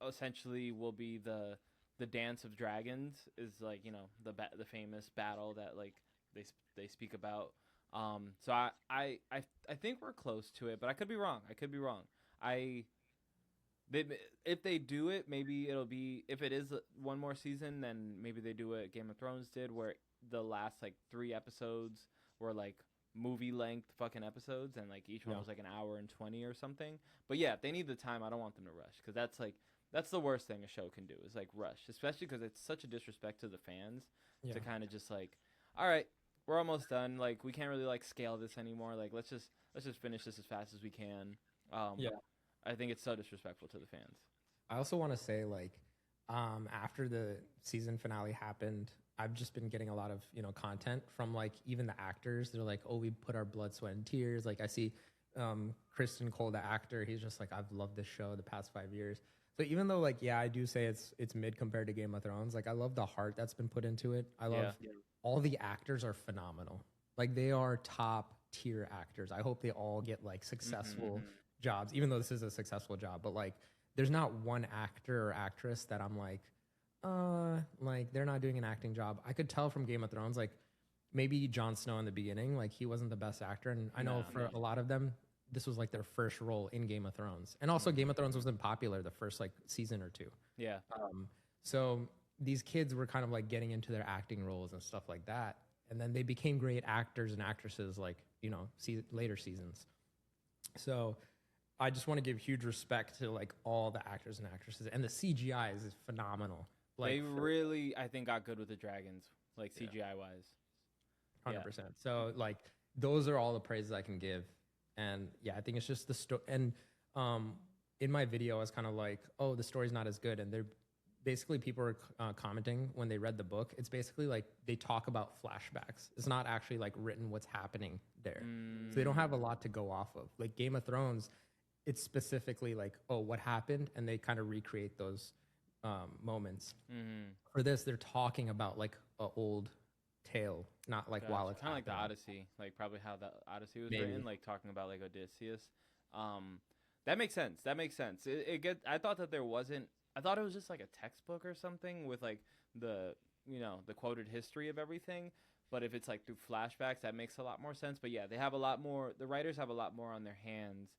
essentially will be the Dance of Dragons is, like, you know, the famous battle that, like, they speak about. So I think we're close to it, but I could be wrong. If they do it, maybe it'll be, if it is 1 more season, then maybe they do what Game of Thrones did, where the last like 3 episodes were like movie length fucking episodes, and like each one was like an hour and 20 or something. But yeah, if they need the time, I don't want them to rush, because that's the worst thing a show can do is like rush, especially because it's such a disrespect to the fans to kind of just like, all right, we're almost done. Like, we can't really like scale this anymore. Like, let's just finish this as fast as we can. I think it's so disrespectful to the fans. I also want to say, like, after the season finale happened, I've just been getting a lot of, you know, content from like even the actors. They're like, oh, we put our blood, sweat, and tears. Like, I see Kristen Cole, the actor, he's just like, I've loved this show the past 5 years. So even though, like, yeah, I do say it's mid compared to Game of Thrones, like, I love the heart that's been put into it. I love all the actors are phenomenal. Like, they are top tier actors. I hope they all get like successful jobs, even though this is a successful job. But like, there's not one actor or actress that I'm like they're not doing an acting job. I could tell from Game of Thrones, like maybe Jon Snow in the beginning, like he wasn't the best actor, and I know a lot of them, this was like their first role in Game of Thrones. And also Game of Thrones wasn't popular the first like season or 2. Yeah. So these kids were kind of like getting into their acting roles and stuff like that. And then they became great actors and actresses, like, you know, later seasons. So I just want to give huge respect to like all the actors and actresses. And the CGI is phenomenal. Like, they really, I think, got good with the dragons, like CGI wise. 100%. So like, those are all the praises I can give. And yeah, I think it's just the story. And in my video, I was kind of like, oh, the story's not as good. And they're basically, people are commenting when they read the book. It's basically like they talk about flashbacks. It's not actually like written what's happening there. So they don't have a lot to go off of. Like Game of Thrones, it's specifically like, oh, what happened? And they kind of recreate those moments. For this, they're talking about like an old tale, not like while it's kind of like the Odyssey, like probably how the Odyssey was written, like talking about like Odysseus. That makes sense. I thought that there wasn't. I thought it was just like a textbook or something with like the quoted history of everything. But if it's like through flashbacks, that makes a lot more sense. But yeah, they have a lot more. The writers have a lot more on their hands.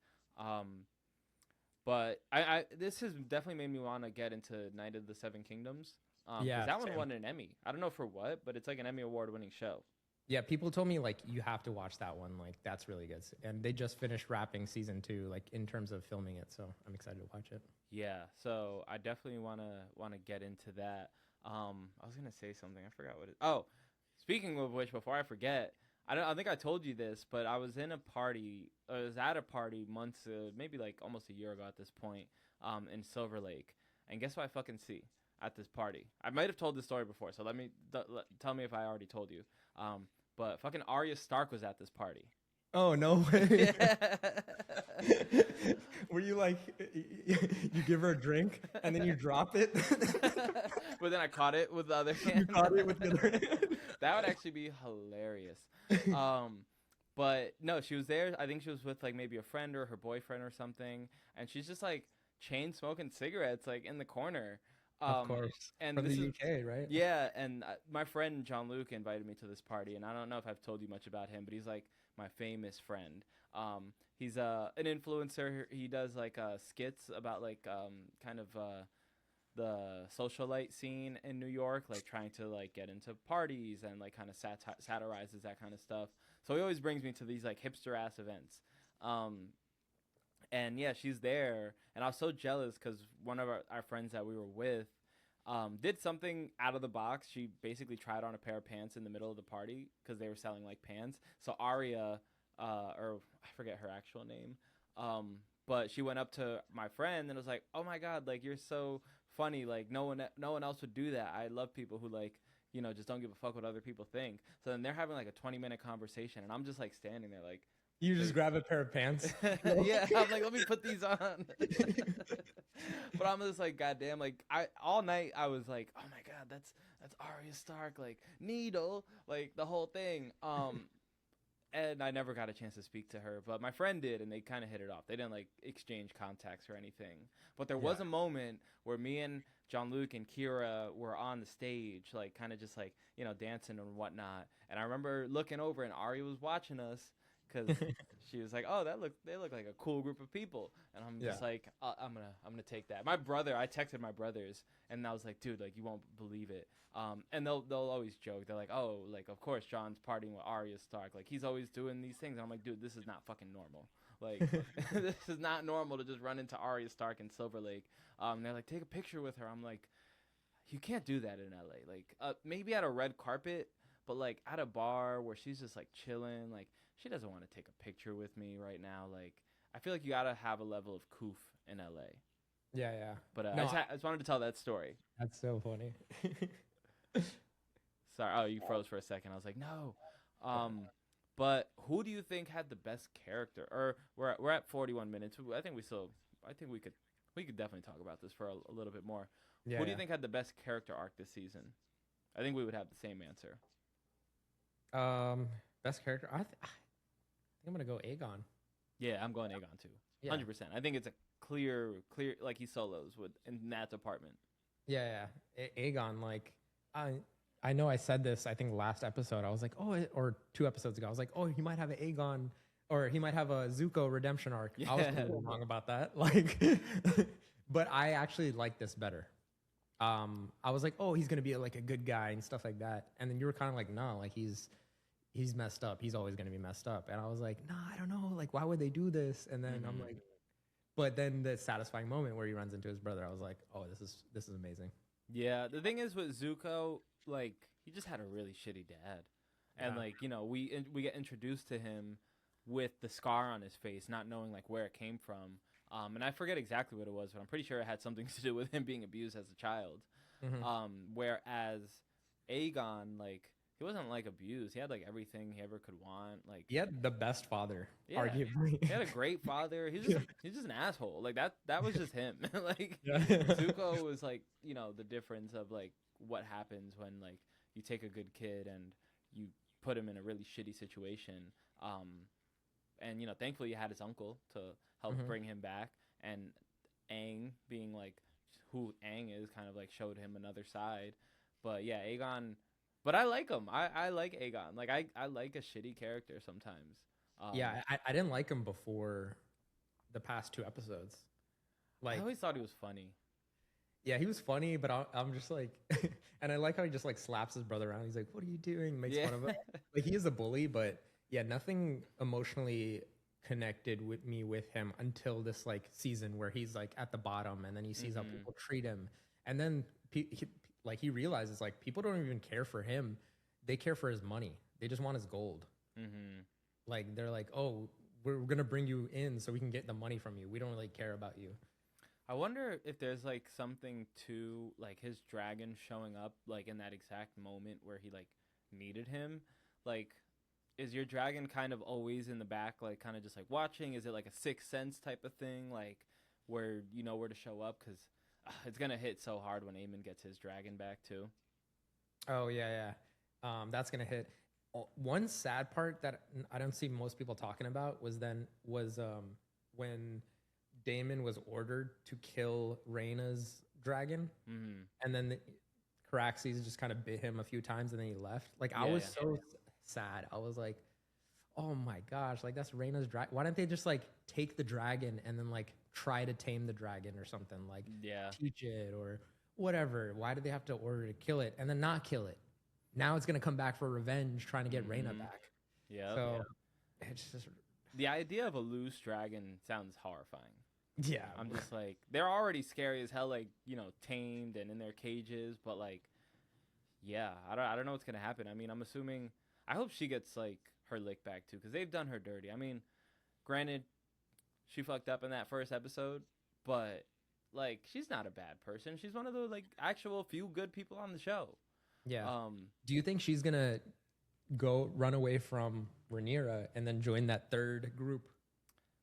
But I this has definitely made me want to get into Night of the Seven Kingdoms. That one won an Emmy. I don't know for what, but it's like an Emmy award-winning show. Yeah, people told me like you have to watch that one. Like that's really good. And they just finished wrapping season 2, like in terms of filming it. So I'm excited to watch it. Yeah, so I definitely wanna get into that. I was gonna say something. I forgot what it. Oh, speaking of which, before I forget, I think I told you this, but I was at a party months, maybe like almost a year ago at this point, in Silver Lake, and guess what I fucking see at this party? I might have told this story before, so tell me if I already told you. But fucking Arya Stark was at this party. Oh, no way. Were you like, you give her a drink and then you drop it? But then I caught it with the other hand. You caught it with the other hand? That would actually be hilarious. But no, she was there. I think she was with like maybe a friend or her boyfriend or something. And she's just like chain smoking cigarettes like in the corner. Of course. And From the this is UK, right? yeah, and my friend John Luke invited me to this party, and I don't know if I've told you much about him, but he's like my famous friend. He's an influencer. He does like skits about like kind of the socialite scene in New York, like trying to like get into parties and like kind of satirizes that kind of stuff. So he always brings me to these like hipster ass events. Um, and yeah, she's there, and I was so jealous because one of our friends that we were with did something out of the box. She basically tried on a pair of pants in the middle of the party because they were selling like pants. So Aria, or I forget her actual name, but she went up to my friend and was like, "Oh my god, like you're so funny. Like no one else would do that. I love people who like." Just don't give a fuck what other people think. So then they're having like a 20-minute conversation, and I'm just like standing there, like, You just grab a pair of pants. yeah, I'm like, let me put these on. But I'm just like, goddamn, like all night I was like, oh my god, that's Arya Stark, like Needle, like the whole thing. And I never got a chance to speak to her, but my friend did, and they kind of hit it off. They didn't like exchange contacts or anything, but there was a moment where me and John Luke and Kira were on the stage, like kind of just like dancing and whatnot. And I remember looking over, and Arya was watching us because she was like, "Oh, they look like a cool group of people," and I'm just like, I'm gonna take that. I texted my brothers, and I was like, "Dude, like you won't believe it." And they'll always joke. They're like, "Oh, like of course John's partying with Arya Stark. Like he's always doing these things." And I'm like, "Dude, this is not fucking normal. Like this is not normal to just run into Arya Stark in Silver Lake." They're like, "Take a picture with her." I'm like, "You can't do that in LA. Like maybe at a red carpet, but like at a bar where she's just like chilling, like." She doesn't want to take a picture with me right now. Like, I feel like you gotta have a level of coof in LA. Yeah, yeah. But No, I just wanted to tell that story. that's so funny. Sorry. Oh, you froze for a second. I was like, no. But who do you think had the best character? Or we're at 41 minutes. I think we could definitely talk about this for a little bit more. Yeah, Who do you think had the best character arc this season? I think we would have the same answer. Best character? I think I'm gonna go Aegon. Yeah, I'm going Aegon too. Yeah. 100%. I think it's a clear like he solos in that department. Yeah, yeah. Aegon, like I know I said this I think last episode. I was like, or 2 episodes ago. I was like, he might have an Aegon, or he might have a Zuko redemption arc. Yeah. I was totally wrong about that. Like, but I actually like this better. I was like, he's gonna be like a good guy and stuff like that. And then you were kind of like, no, like he's messed up. He's always gonna be messed up. And I was like, nah, I don't know. Like, why would they do this? And then I'm like, but then the satisfying moment where he runs into his brother, I was like, this is amazing. Yeah, the thing is with Zuko, like he just had a really shitty dad, and like we get introduced to him with the scar on his face, not knowing like where it came from. And I forget exactly what it was, but I'm pretty sure it had something to do with him being abused as a child. Whereas Aegon, like he wasn't like abused. He had like everything he ever could want. Like He had the best father, arguably. he had a great father. He's just an asshole. Like that was just him. Like Yeah. Zuko was like the difference of like what happens when like you take a good kid and you put him in a really shitty situation. And thankfully he had his uncle to help bring him back, and Aang being like who Aang is kind of like showed him another side. But yeah, Aegon. But I like him. I like Aegon. Like I like a shitty character sometimes. Yeah, I didn't like him before the past 2 episodes. Like I always thought he was funny. Yeah, he was funny, but I'm just like, and I like how he just like slaps his brother around. He's like, "What are you doing?" Makes fun of him. Like he is a bully, but yeah, nothing emotionally connected with me with him until this like season where he's like at the bottom, and then he sees how people treat him, and then he realizes like people don't even care for him; they care for his money. They just want his gold. Like they're like, "Oh, we're gonna bring you in so we can get the money from you. We don't really care about you." I wonder if there's like something to like his dragon showing up like in that exact moment where he like needed him. Like, is your dragon kind of always in the back, like kind of just like watching? Is it like a sixth sense type of thing, like where you know where to show up? Because it's gonna hit so hard when Aemon gets his dragon back too. Oh yeah. That's gonna hit. One sad part that I don't see most people talking about was when Daemon was ordered to kill Rhaena's dragon, Mm-hmm. and then Caraxes just kind of bit him a few times, and then he left. Like I Yeah, was yeah. so sad. I was like, oh my gosh, like that's Reyna's dragon. Why don't they just like take the dragon and then like try to tame the dragon or something? Like Yeah. teach it or whatever. Why do they have to order to kill it and then not kill it? Now it's gonna come back for revenge, trying to get Reyna Mm-hmm. back. Yep. So it's just The idea of a loose dragon sounds horrifying. yeah. I'm just like, they're already scary as hell, like, tamed and in their cages, but like, yeah, I don't know what's gonna happen. I mean, I'm assuming, I hope she gets like her lick back too, because they've done her dirty. I mean, granted, she fucked up in that first episode, but like, she's not a bad person. She's one of the like actual few good people on the show. Yeah. Um, Do you think she's gonna go run away from Rhaenyra and then join that third group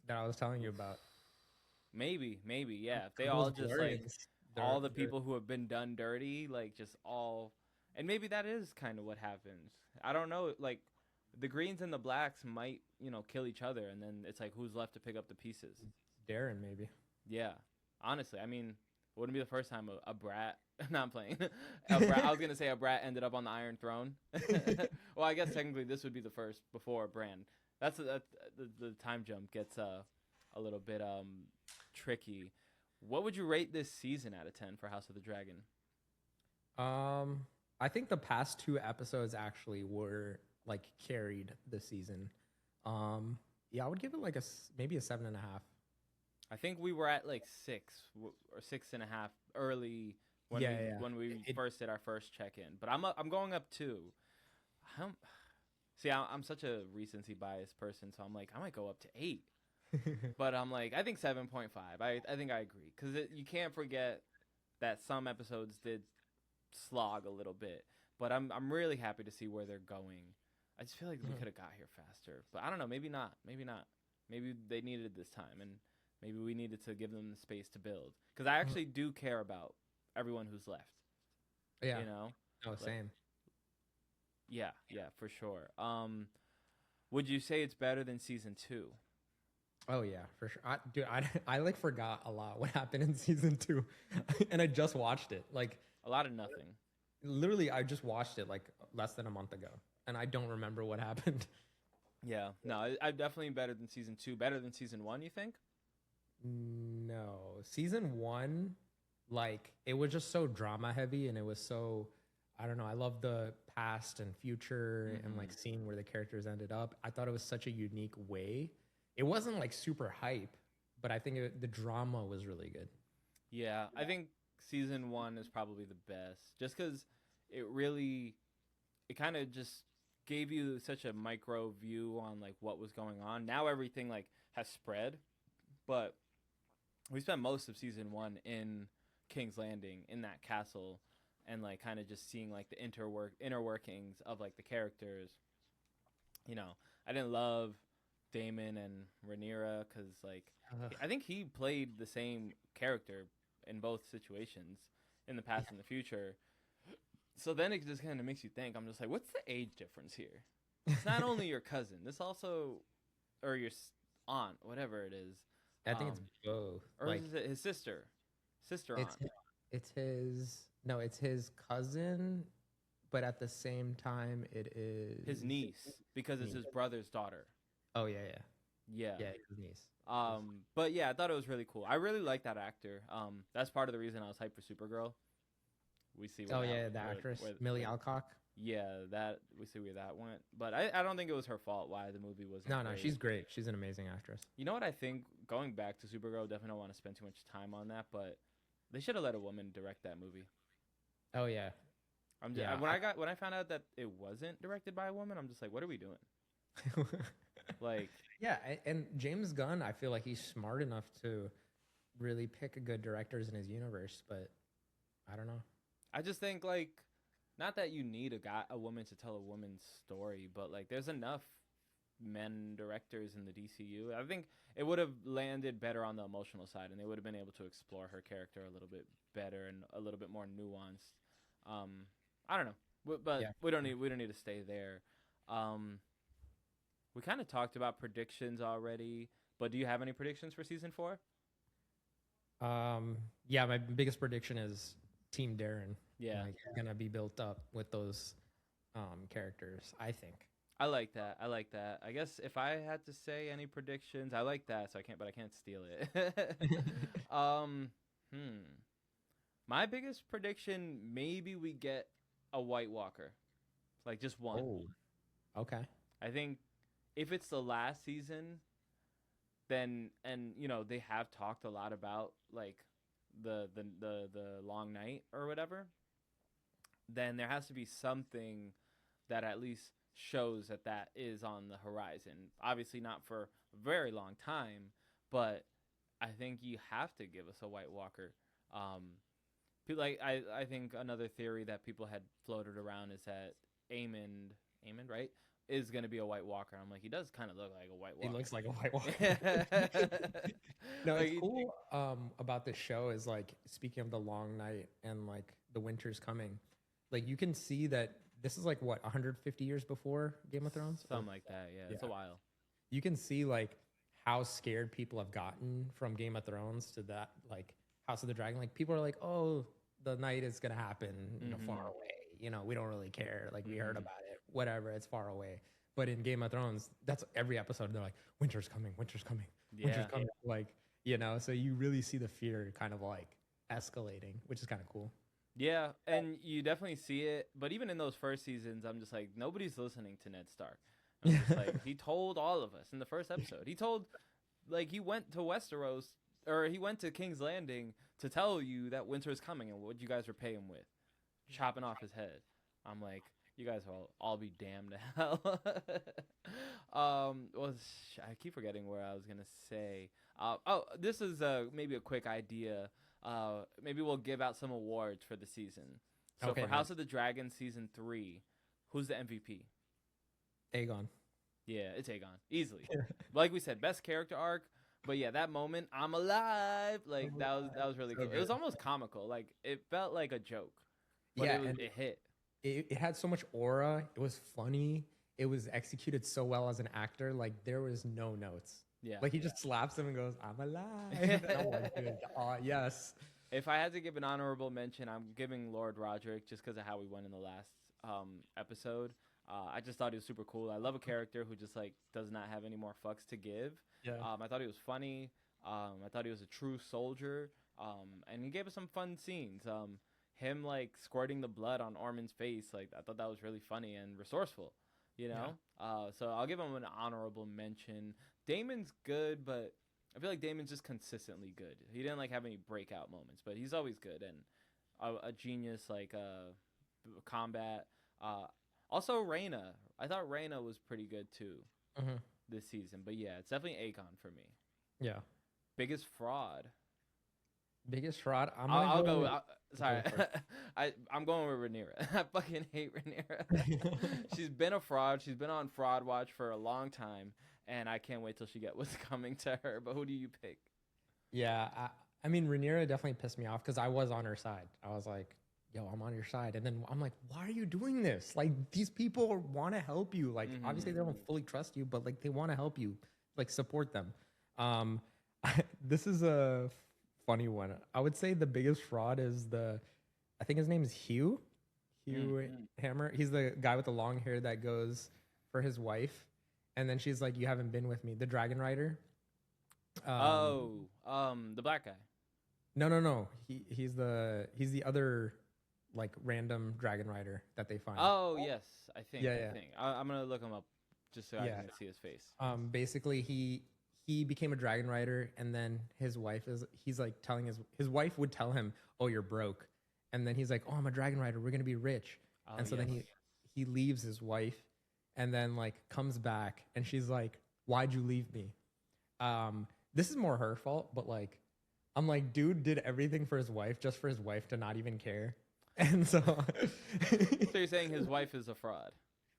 that I was telling you about? maybe, yeah. If they Those all just like Valerians, all the they're- people who have been done dirty, like just all, and maybe that is kind of what happens. I don't know. Like the greens and the blacks might, kill each other, and then it's like who's left to pick up the pieces. Darren maybe. Yeah, honestly, I mean, it wouldn't be the first time a brat. Not playing. A brat, I was gonna say a brat ended up on the Iron Throne. Well, I guess technically this would be the first before Bran. That's the time jump gets a little bit tricky. What would you rate this season out of 10 for House of the Dragon? I think the past 2 episodes actually were like carried this season. Yeah, I would give it like maybe a 7.5. I think we were at like 6 or 6.5 early when we first did our first check-in. But I'm going up 2. I'm such a recency biased person, so I'm like I might go up to 8. But I'm like I think 7.5. I think I agree because you can't forget that some episodes did slog a little bit. But I'm really happy to see where they're going. I just feel like we could have got here faster. But I don't know. Maybe not. Maybe they needed it this time, and maybe we needed to give them the space to build. Because I actually do care about everyone who's left. Yeah. Oh, Same. Yeah, for sure. Would you say it's better than season 2? Oh yeah, for sure. I like forgot a lot what happened in season 2, and I just watched it. Like A lot of nothing. literally, I just watched it like less than a month ago, and I don't remember what happened. Yeah. No, I'm definitely better than season 2. Better than season 1, you think? No, season 1, like it was just so drama heavy, and it was so I don't know. I love the past and future, and like seeing where the characters ended up. I thought it was such a unique way. It wasn't like super hype, but I think the drama was really good. Yeah, I think season 1 is probably the best, just because it kind of just gave you such a micro view on like what was going on. Now everything like has spread, but we spent most of season 1 in King's Landing in that castle, and like kind of just seeing like the inner workings of like the characters. I didn't love Daemon and Rhaenyra because like I think he played the same character in both situations in the past and the future. So then it just kind of makes you think. I'm just like, what's the age difference here? It's not only your cousin. This also, or your aunt, whatever it is. I think it's both. Or like, is it his sister? Aunt. It's his cousin, but at the same time, it is His niece, because it's his brother's daughter. Oh yeah. Yeah. Yeah, his niece. But yeah, I thought it was really cool. I really like that actor. That's part of the reason I was hyped for Supergirl. We see. The actress Millie Alcock. Yeah, that we see where that went. But I don't think it was her fault why the movie wasn't. No, she's great. She's an amazing actress. You know what I think? Going back to Supergirl, definitely don't want to spend too much time on that, but they should have let a woman direct that movie. Oh yeah. When I found out that it wasn't directed by a woman, I'm just like, what are we doing? Like, yeah, and James Gunn, I feel like he's smart enough to really pick good directors in his universe, but I don't know. I just think like, not that you need a woman to tell a woman's story, but like, there's enough men directors in the DCU. I think it would have landed better on the emotional side, and they would have been able to explore her character a little bit better and a little bit more nuanced. I don't know, but yeah. we don't need to stay there. We kind of talked about predictions already, but do you have any predictions for season 4? Yeah, my biggest prediction is Team Darren. Yeah. Like gonna be built up with those characters, I think. I like that. I like that. I guess if I had to say any predictions, I like that, so I can't, but I can't steal it. um, My biggest prediction, maybe we get a White Walker, like just one. Oh, okay. I think if it's the last season, then and they have talked a lot about like the long night or whatever. Then there has to be something that at least shows that that is on the horizon. Obviously not for a very long time, but I think you have to give us a White Walker. Like I think another theory that people had floated around is that Aemond, right, is going to be a White Walker. I'm like, he does kind of look like a White Walker. He looks like a White Walker. No, Like, it's cool about this show is like, speaking of the long night and like the winter's coming, like you can see that this is like what 150 years before Game of Thrones, something like that. Yeah, it's a while. You can see like how scared people have gotten from Game of Thrones to that like House of the Dragon. Like people are like, oh, the night is gonna happen, far away. We don't really care. Like we heard about it, whatever. It's far away. But in Game of Thrones, that's every episode. They're like, winter's coming, winter's coming, winter's coming. Like so you really see the fear kind of like escalating, which is kind of cool. Yeah, and you definitely see it. But even in those first seasons, I'm just like, nobody's listening to Ned Stark. I'm just like, he told all of us in the first episode. He told, like, he went to Westeros, or he went to King's Landing to tell you that winter is coming, and what you guys repay him with, chopping off his head. I'm like, you guys will all be damned to hell. I keep forgetting where I was gonna say. This is maybe a quick idea. Maybe we'll give out some awards for the season. So for House of the Dragon season 3, who's the MVP? Aegon. Yeah, it's Aegon easily. Like we said, best character arc. But yeah, that moment, I'm alive. Like that was really cool. It was almost comical. Like it felt like a joke. But it hit. It had so much aura. It was funny. It was executed so well as an actor. Like there was no notes. Yeah. Like he just slaps him and goes, "I'm alive." Yes. If I had to give an honorable mention, I'm giving Lord Roderick just because of how we went in the last episode. I just thought he was super cool. I love a character who just like does not have any more fucks to give. Yeah. I thought he was funny. I thought he was a true soldier. And he gave us some fun scenes. Him like squirting the blood on Ormond's face, like I thought that was really funny and resourceful. So I'll give him an honorable mention. Damon's good, but I feel like Damon's just consistently good. He didn't like have any breakout moments, but he's always good and a genius like combat. Also Rhaena, I thought Rhaena was pretty good too this season. But yeah, it's definitely Aegon for me. Yeah. Biggest fraud. I'll go. Sorry, I'm going with Rhaenyra. I fucking hate Rhaenyra. She's been a fraud. She's been on Fraud Watch for a long time, and I can't wait till she get what's coming to her. But who do you pick? Yeah, I mean Rhaenyra definitely pissed me off because I was on her side. I was like, "Yo, I'm on your side," and then I'm like, "Why are you doing this? Like these people want to help you. Like obviously they don't fully trust you, but like they want to help you. Like support them." This is a funny one. I would say the biggest fraud is I think his name is Hugh Hammer. He's the guy with the long hair that goes for his wife, and then she's like, "You haven't been with me." The Dragon Rider. The black guy. No. He's the other like random Dragon Rider that they find. Oh yes, I think. Yeah. I'm gonna look him up just so I can see his face. Basically he became a Dragon Rider, and then he's like telling his wife would tell him, "Oh, you're broke," and then he's like, "Oh, I'm a Dragon Rider. We're gonna be rich." And so then he leaves his wife, and then like comes back, and she's like, "Why'd you leave me?" This is more her fault, but like, I'm like, dude did everything for his wife just for his wife to not even care, and so. So you're saying his wife is a fraud?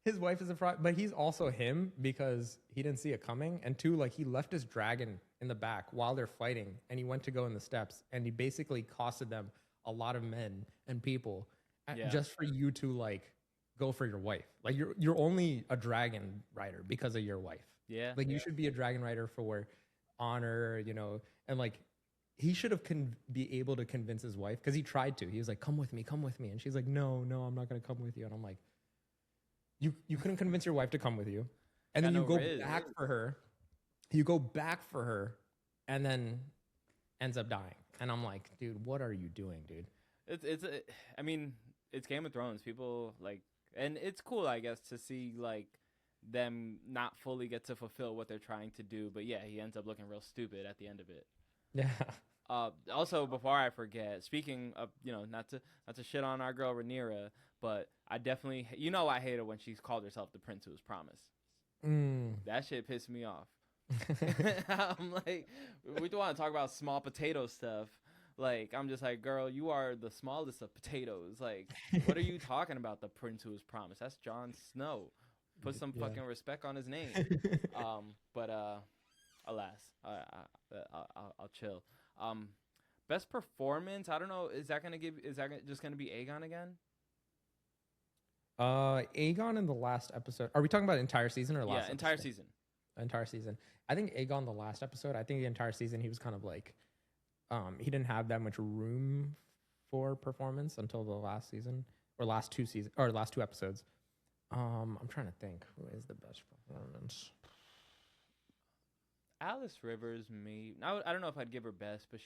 His wife is a fraud, but he's also him because he didn't see it coming. And two, like he left his dragon in the back while they're fighting, and he went to go in the steps, and he basically costed them a lot of men and people just for you to like go for your wife. Like you're only a dragon rider because of your wife. Yeah. Like you should be a dragon rider for honor, and like he should have be able to convince his wife because he tried to. He was like, come with me," and she's like, "No, no, I'm not gonna come with you." And I'm like, you couldn't convince your wife to come with you, and then you go back for her. You go back for her, and then ends up dying. And I'm like, dude, what are you doing, dude? I mean, it's Game of Thrones. People like, and it's cool, I guess, to see like them not fully get to fulfill what they're trying to do. But yeah, he ends up looking real stupid at the end of it. Yeah. Also, before I forget, speaking of, not to shit on our girl Rhaenyra, but I definitely, I hate her when she's called herself the prince who was promised. That shit pissed me off. I'm like, we don't want to talk about small potato stuff. Like, I'm just like, girl, you are the smallest of potatoes. Like, what are you talking about? The prince who was promised? That's Jon Snow. Put some fucking respect on his name. But alas, I'll chill. Best performance. I don't know. Is that just gonna be Aegon again? Aegon in the last episode. Are we talking about entire season or last? Yeah, entire season. Entire season. I think Aegon the last episode. I think the entire season he was kind of like, he didn't have that much room for performance until the last season or last two episodes. I'm trying to think who is the best performance. Alice Rivers, I don't know if I'd give her best, but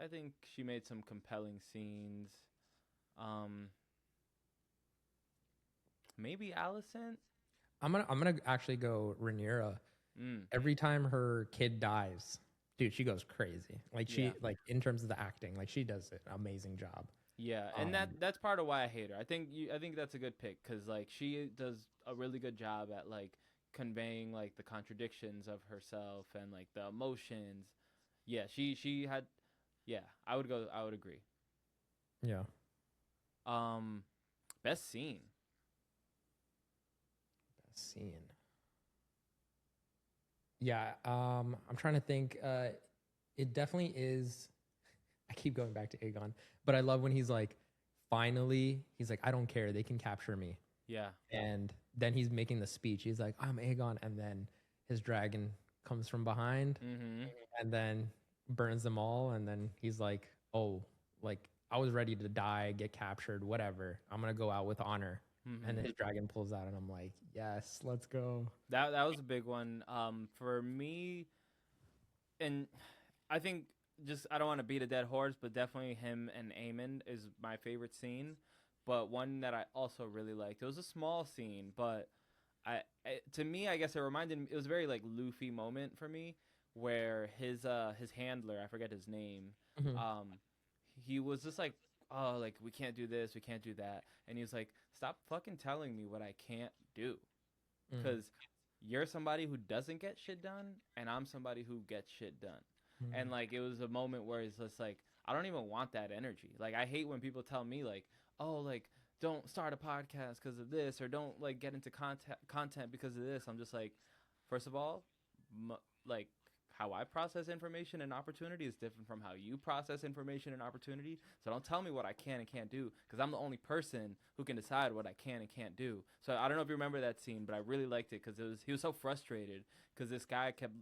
I think she made some compelling scenes. Maybe Alicent. I'm gonna actually go Rhaenyra. Every time her kid dies, dude, she goes crazy. Like like in terms of the acting, like she does an amazing job. Yeah, and that's part of why I hate her. I think that's a good pick because like she does a really good job at like conveying like the contradictions of herself and like the emotions. Yeah, she had. Yeah, I would agree. Yeah. Best scene. Best scene. Yeah, I'm trying to think. It definitely is. I keep going back to Aegon, but I love when he's like, finally, he's like, I don't care, they can capture me. Yeah. And then he's making the speech. He's like, I'm Aegon, and then his dragon comes from behind, and then burns them all. And then he's like, oh, like I was ready to die, get captured, whatever. I'm gonna go out with honor. And his dragon pulls out, and I'm like, yes, let's go. That was a big one for me, and I think I don't want to beat a dead horse, but definitely him and Aemon is my favorite scene. But one that I also really liked. It was a small scene, but to me, I guess it reminded me. It was a very like Luffy moment for me, where his handler, I forget his name, he was just like, oh, like, we can't do this, we can't do that. And he was like, stop fucking telling me what I can't do. Because you're somebody who doesn't get shit done, and I'm somebody who gets shit done. And, like, it was a moment where it's just like, I don't even want that energy. Like, I hate when people tell me, like, oh, like, don't start a podcast because of this, or don't, like, get into content because of this. I'm just like, first of all, like, how I process information and opportunity is different from how you process information and opportunity. So don't tell me what I can and can't do, because I'm the only person who can decide what I can and can't do. So I don't know if you remember that scene, but I really liked it because he was so frustrated because this guy kept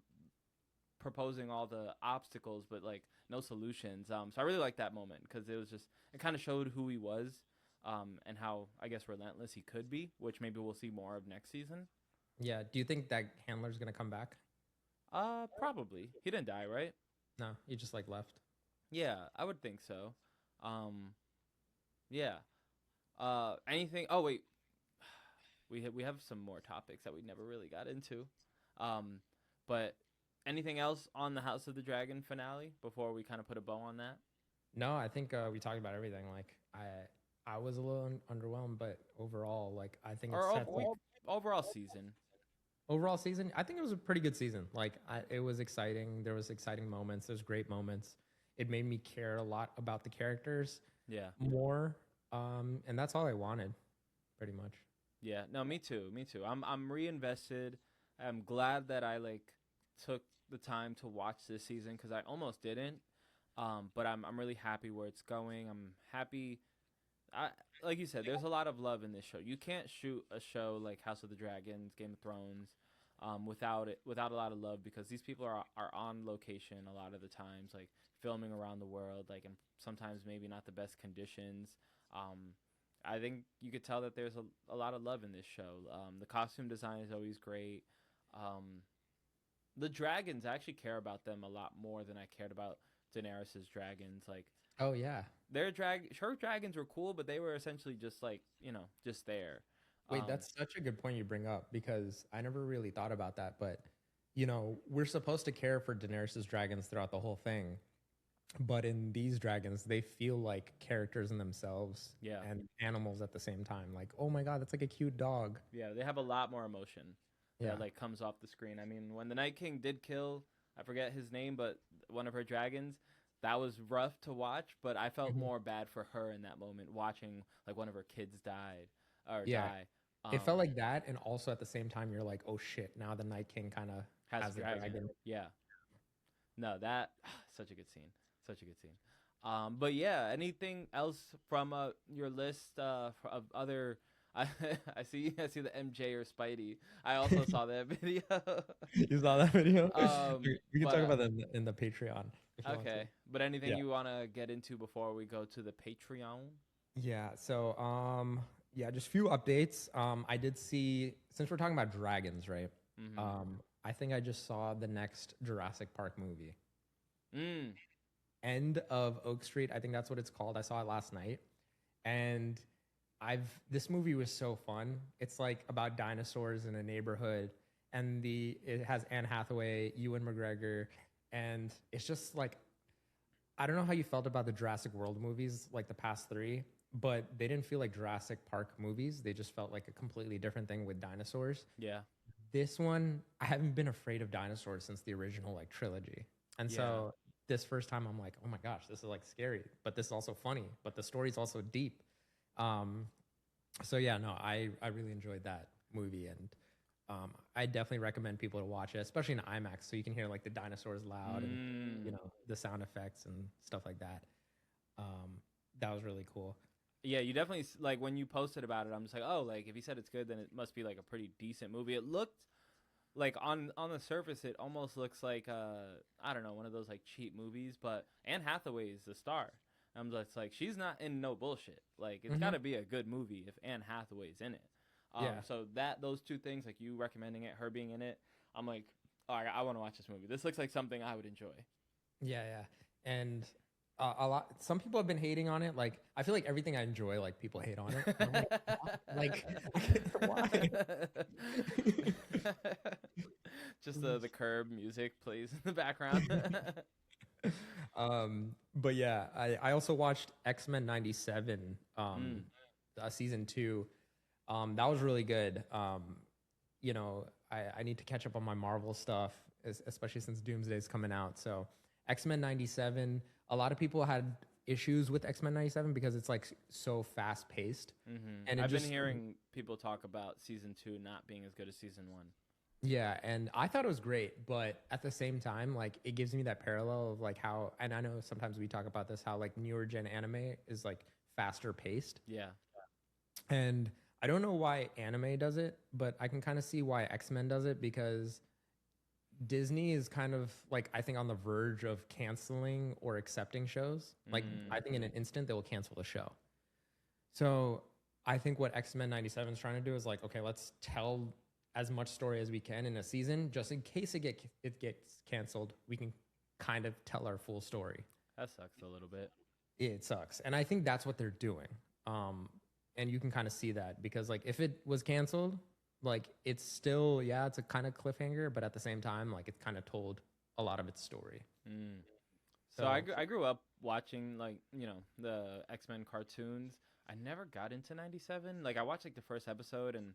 proposing all the obstacles but like no solutions. So I really liked that moment because it kind of showed who he was, and how, I guess, relentless he could be, which maybe we'll see more of next season. Yeah. Do you think that handler's gonna come back? Probably. He didn't die, right? No, he just like left. Yeah, I would think so. Yeah. Anything? Oh wait, we have some more topics that we never really got into. But anything else on the House of the Dragon finale before we kind of put a bow on that? No, I think we talked about everything. Like I was a little underwhelmed, but overall, like I think overall season. Overall season, I think it was a pretty good season. Like it was exciting. There was exciting moments. There's great moments. It made me care a lot about the characters. Yeah. More. And that's all I wanted, pretty much. Yeah. No, me too. Me too. I'm reinvested. I'm glad that I like took the time to watch this season because I almost didn't. But I'm really happy where it's going. I'm happy. Like you said, there's a lot of love in this show. You can't shoot a show like House of the Dragons, Game of Thrones, without a lot of love, because these people are on location a lot of the times, like filming around the world, like, and sometimes maybe not the best conditions. I think you could tell that there's a lot of love in this show. The costume design is always great. The dragons, I actually care about them a lot more than I cared about Daenerys's dragons. Like, Oh yeah. her dragons were cool, but they were essentially just like, just there. Wait, that's such a good point you bring up because I never really thought about that. But, we're supposed to care for Daenerys' dragons throughout the whole thing. But in these dragons, they feel like characters in themselves Yeah. and animals at the same time. Like, oh my God, that's like a cute dog. Yeah, they have a lot more emotion Yeah. that like comes off the screen. I mean, when the Night King did kill, I forget his name, but one of her dragons, that was rough to watch. But I felt Mhm. more bad for her in that moment, watching like one of her kids die. Yeah. Die. It felt like that. And also at the same time, you're like, oh shit, now the Night King kind of has a a dragon. Yeah. No, that such a good scene. Such a good scene. But yeah, anything else from your list of other? I see the MJ or Spidey. I also saw that video. You saw that video? We can but, talk about that in the Patreon. If you want to. Okay, but anything Yeah. you want to get into before we go to the Patreon? Yeah. So, yeah, just a few updates. I did see, since we're talking about dragons, right? Mm-hmm. I think I just saw the next Jurassic Park movie. Mm. End of Oak Street. I think that's what it's called. I saw it last night. And this movie was so fun. It's like about dinosaurs in a neighborhood. And it has Anne Hathaway, Ewan McGregor, and it's just like, I don't know how you felt about the Jurassic World movies, like the past three, but they didn't feel like Jurassic Park movies. They just felt like a completely different thing with dinosaurs. Yeah. This one, I haven't been afraid of dinosaurs since the original like trilogy. And Yeah. so this first time I'm like, oh my gosh, this is like scary, but this is also funny, but the story's also deep. So yeah, no, I really enjoyed that movie, and I definitely recommend people to watch it, especially in IMAX, so you can hear like the dinosaurs loud and the sound effects and stuff like that. That was really cool. Yeah, you definitely like when you posted about it. I'm just like, oh, like if he said it's good, then it must be like a pretty decent movie. It looked like on the surface, it almost looks like I don't know, one of those like cheap movies. But Anne Hathaway is the star. I'm just like, she's not in no bullshit. Like it's got to be a good movie if Anne Hathaway's in it. Yeah. So those two things, like you recommending it, her being in it, I'm like, oh, I want to watch this movie. This looks like something I would enjoy. Yeah, yeah, and a lot. Some people have been hating on it. Like I feel like everything I enjoy, like people hate on it. And I'm like, why? Just the Curb music plays in the background. But yeah, I also watched X-Men 97, season 2. That was really good. I need to catch up on my Marvel stuff, especially since Doomsday's coming out. So X-Men 97, a lot of people had issues with X-Men 97 because it's like so fast paced. And I've been hearing people talk about season 2 not being as good as season 1. Yeah, and I thought it was great, but at the same time, like it gives me that parallel of like how, and I know sometimes we talk about this, how like newer gen anime is like faster paced. Yeah. And I don't know why anime does it, but I can kind of see why X-Men does it, because Disney is kind of like, I think, on the verge of canceling or accepting shows. Like I think in an instant they will cancel the show. So I think what X-Men 97 is trying to do is like, okay, let's tell as much story as we can in a season, just in case it gets canceled, we can kind of tell our full story. That sucks a little bit. It sucks. And I think that's what they're doing. And you can kind of see that, because like if it was canceled, like it's still, yeah, it's a kind of cliffhanger, but at the same time, like it's kind of told a lot of its story. So I grew up watching like, the X-Men cartoons. I never got into 97. Like I watched like the first episode, and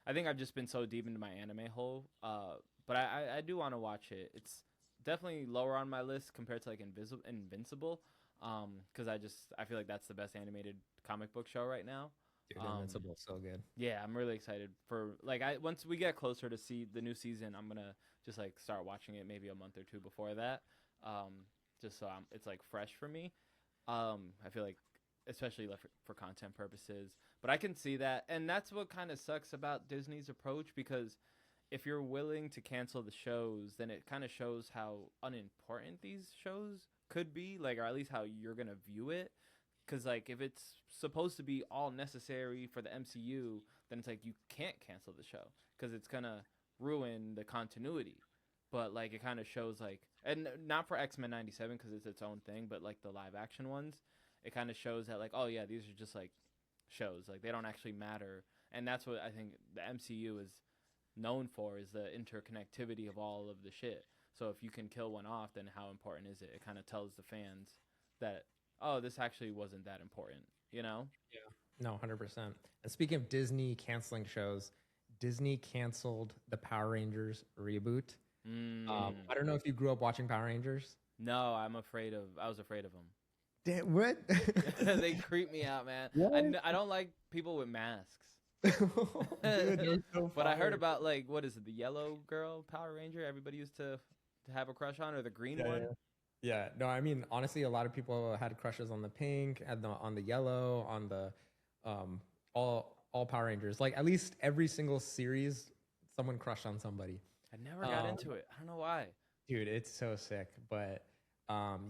I think I've just been so deep into my anime hole. But I do want to watch it. It's definitely lower on my list compared to like Invincible. Because I feel like that's the best animated comic book show right now. Dude, Invincible is so good. Yeah, I'm really excited for like once we get closer to see the new season, I'm gonna just like start watching it maybe a month or two before that. Just so it's like fresh for me. I feel like, especially like for content purposes. But I can see that, and that's what kind of sucks about Disney's approach, because if you're willing to cancel the shows, then it kind of shows how unimportant these shows could be, like, or at least how you're gonna view it. Because like if it's supposed to be all necessary for the MCU, then it's like you can't cancel the show because it's gonna ruin the continuity. But like it kind of shows like, and not for X-Men 97 because it's its own thing, but like the live action ones, it kind of shows that like, oh yeah, these are just like shows, like they don't actually matter. And that's what I think the MCU is known for, is the interconnectivity of all of the shit. So if you can kill one off, then how important is it? It kind of tells the fans that, oh, this actually wasn't that important, you know? Yeah. No, 100%. And speaking of Disney canceling shows, Disney canceled the Power Rangers reboot. I don't know if you grew up watching Power Rangers. No, I was afraid of them. Damn, what? They creep me out, man. I don't like people with masks. Dude, so but I heard about, like, what is it, the yellow girl Power Ranger everybody used to have a crush on, or the green one? Yeah, no, I mean, honestly, a lot of people had crushes on the pink, on the yellow, on the all Power Rangers. Like, at least every single series, someone crushed on somebody. I never got into it. I don't know why. Dude, it's so sick. But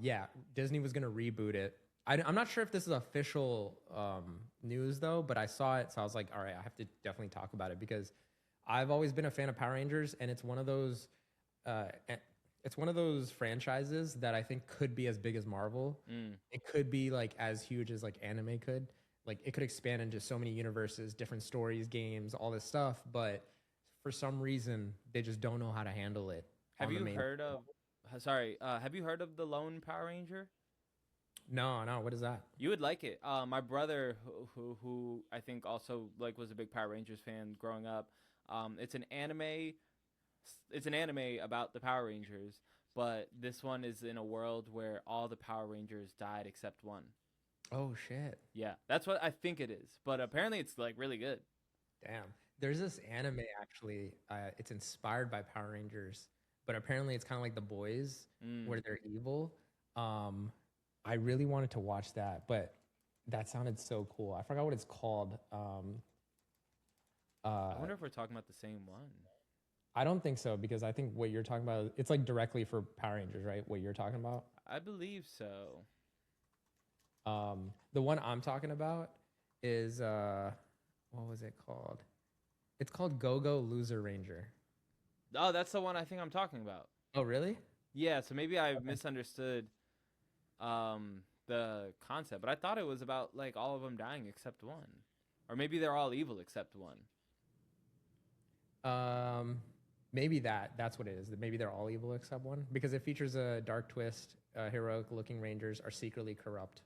yeah, Disney was gonna reboot it. I'm not sure if this is official news though, but I saw it, so I was like, all right, I have to definitely talk about it because I've always been a fan of Power Rangers, and it's one of those franchises that I think could be as big as Marvel. It could be like as huge as like anime could. Like it could expand into so many universes, different stories, games, all this stuff. But for some reason, they just don't know how to handle it. Have you heard of? Have you heard of the Lone Power Ranger? No. What is that? You would like it. My brother, who I think also like was a big Power Rangers fan growing up. It's an anime. It's an anime about the Power Rangers, but this one is in a world where all the Power Rangers died except one. Oh shit. Yeah, that's what I think it is. But apparently, it's like really good. Damn. There's this anime actually. It's inspired by Power Rangers, but apparently it's kind of like The Boys, where they're evil. I really wanted to watch that, but that sounded so cool. I forgot what it's called. I wonder if we're talking about the same one. I don't think so, because I think what you're talking about, it's like directly for Power Rangers, right? What you're talking about? I believe so. The one I'm talking about is, what was it called? It's called Go-Go Loser Ranger. Oh, that's the one I think I'm talking about. Oh, really? Yeah, so maybe I misunderstood the concept, but I thought it was about like all of them dying except one. Or maybe they're all evil except one. Maybe that's what it is. That maybe they're all evil except one, because it features a dark twist. Heroic-looking Rangers are secretly corrupt.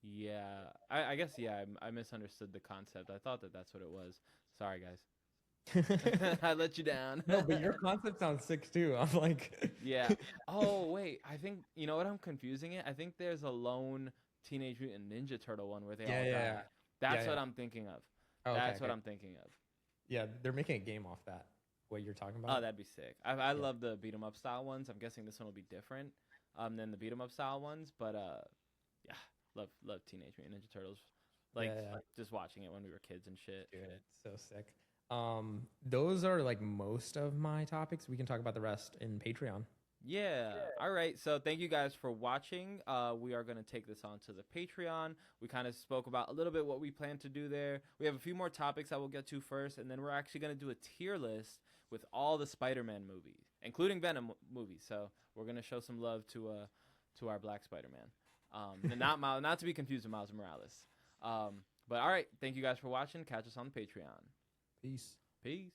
Yeah, I guess I misunderstood the concept. I thought that's what it was. Sorry, guys. I let you down. No, but your concept sounds sick too. I'm like, yeah. Oh wait, I think you know what I'm confusing it. I think there's a lone Teenage Mutant Ninja Turtle one where they all die. Yeah. That's what I'm thinking of. Oh, that's what I'm thinking of. Yeah, they're making a game off that. What you're talking about? Oh, that'd be sick. I love the beat 'em up style ones. I'm guessing this one will be different than the beat 'em up style ones. But yeah, love Teenage Mutant Ninja Turtles. Like just watching it when we were kids and shit. Dude, it's so sick. Those are like most of my topics. We can talk about the rest in Patreon. Yeah. All right. So thank you guys for watching. We are going to take this on to the Patreon. We kind of spoke about a little bit what we plan to do there. We have a few more topics I will get to first, and then we're actually going to do a tier list with all the Spider-Man movies, including Venom movies. So we're going to show some love to our Black Spider-Man. And not to be confused with Miles Morales. But all right. Thank you guys for watching. Catch us on the Patreon. Peace. Peace.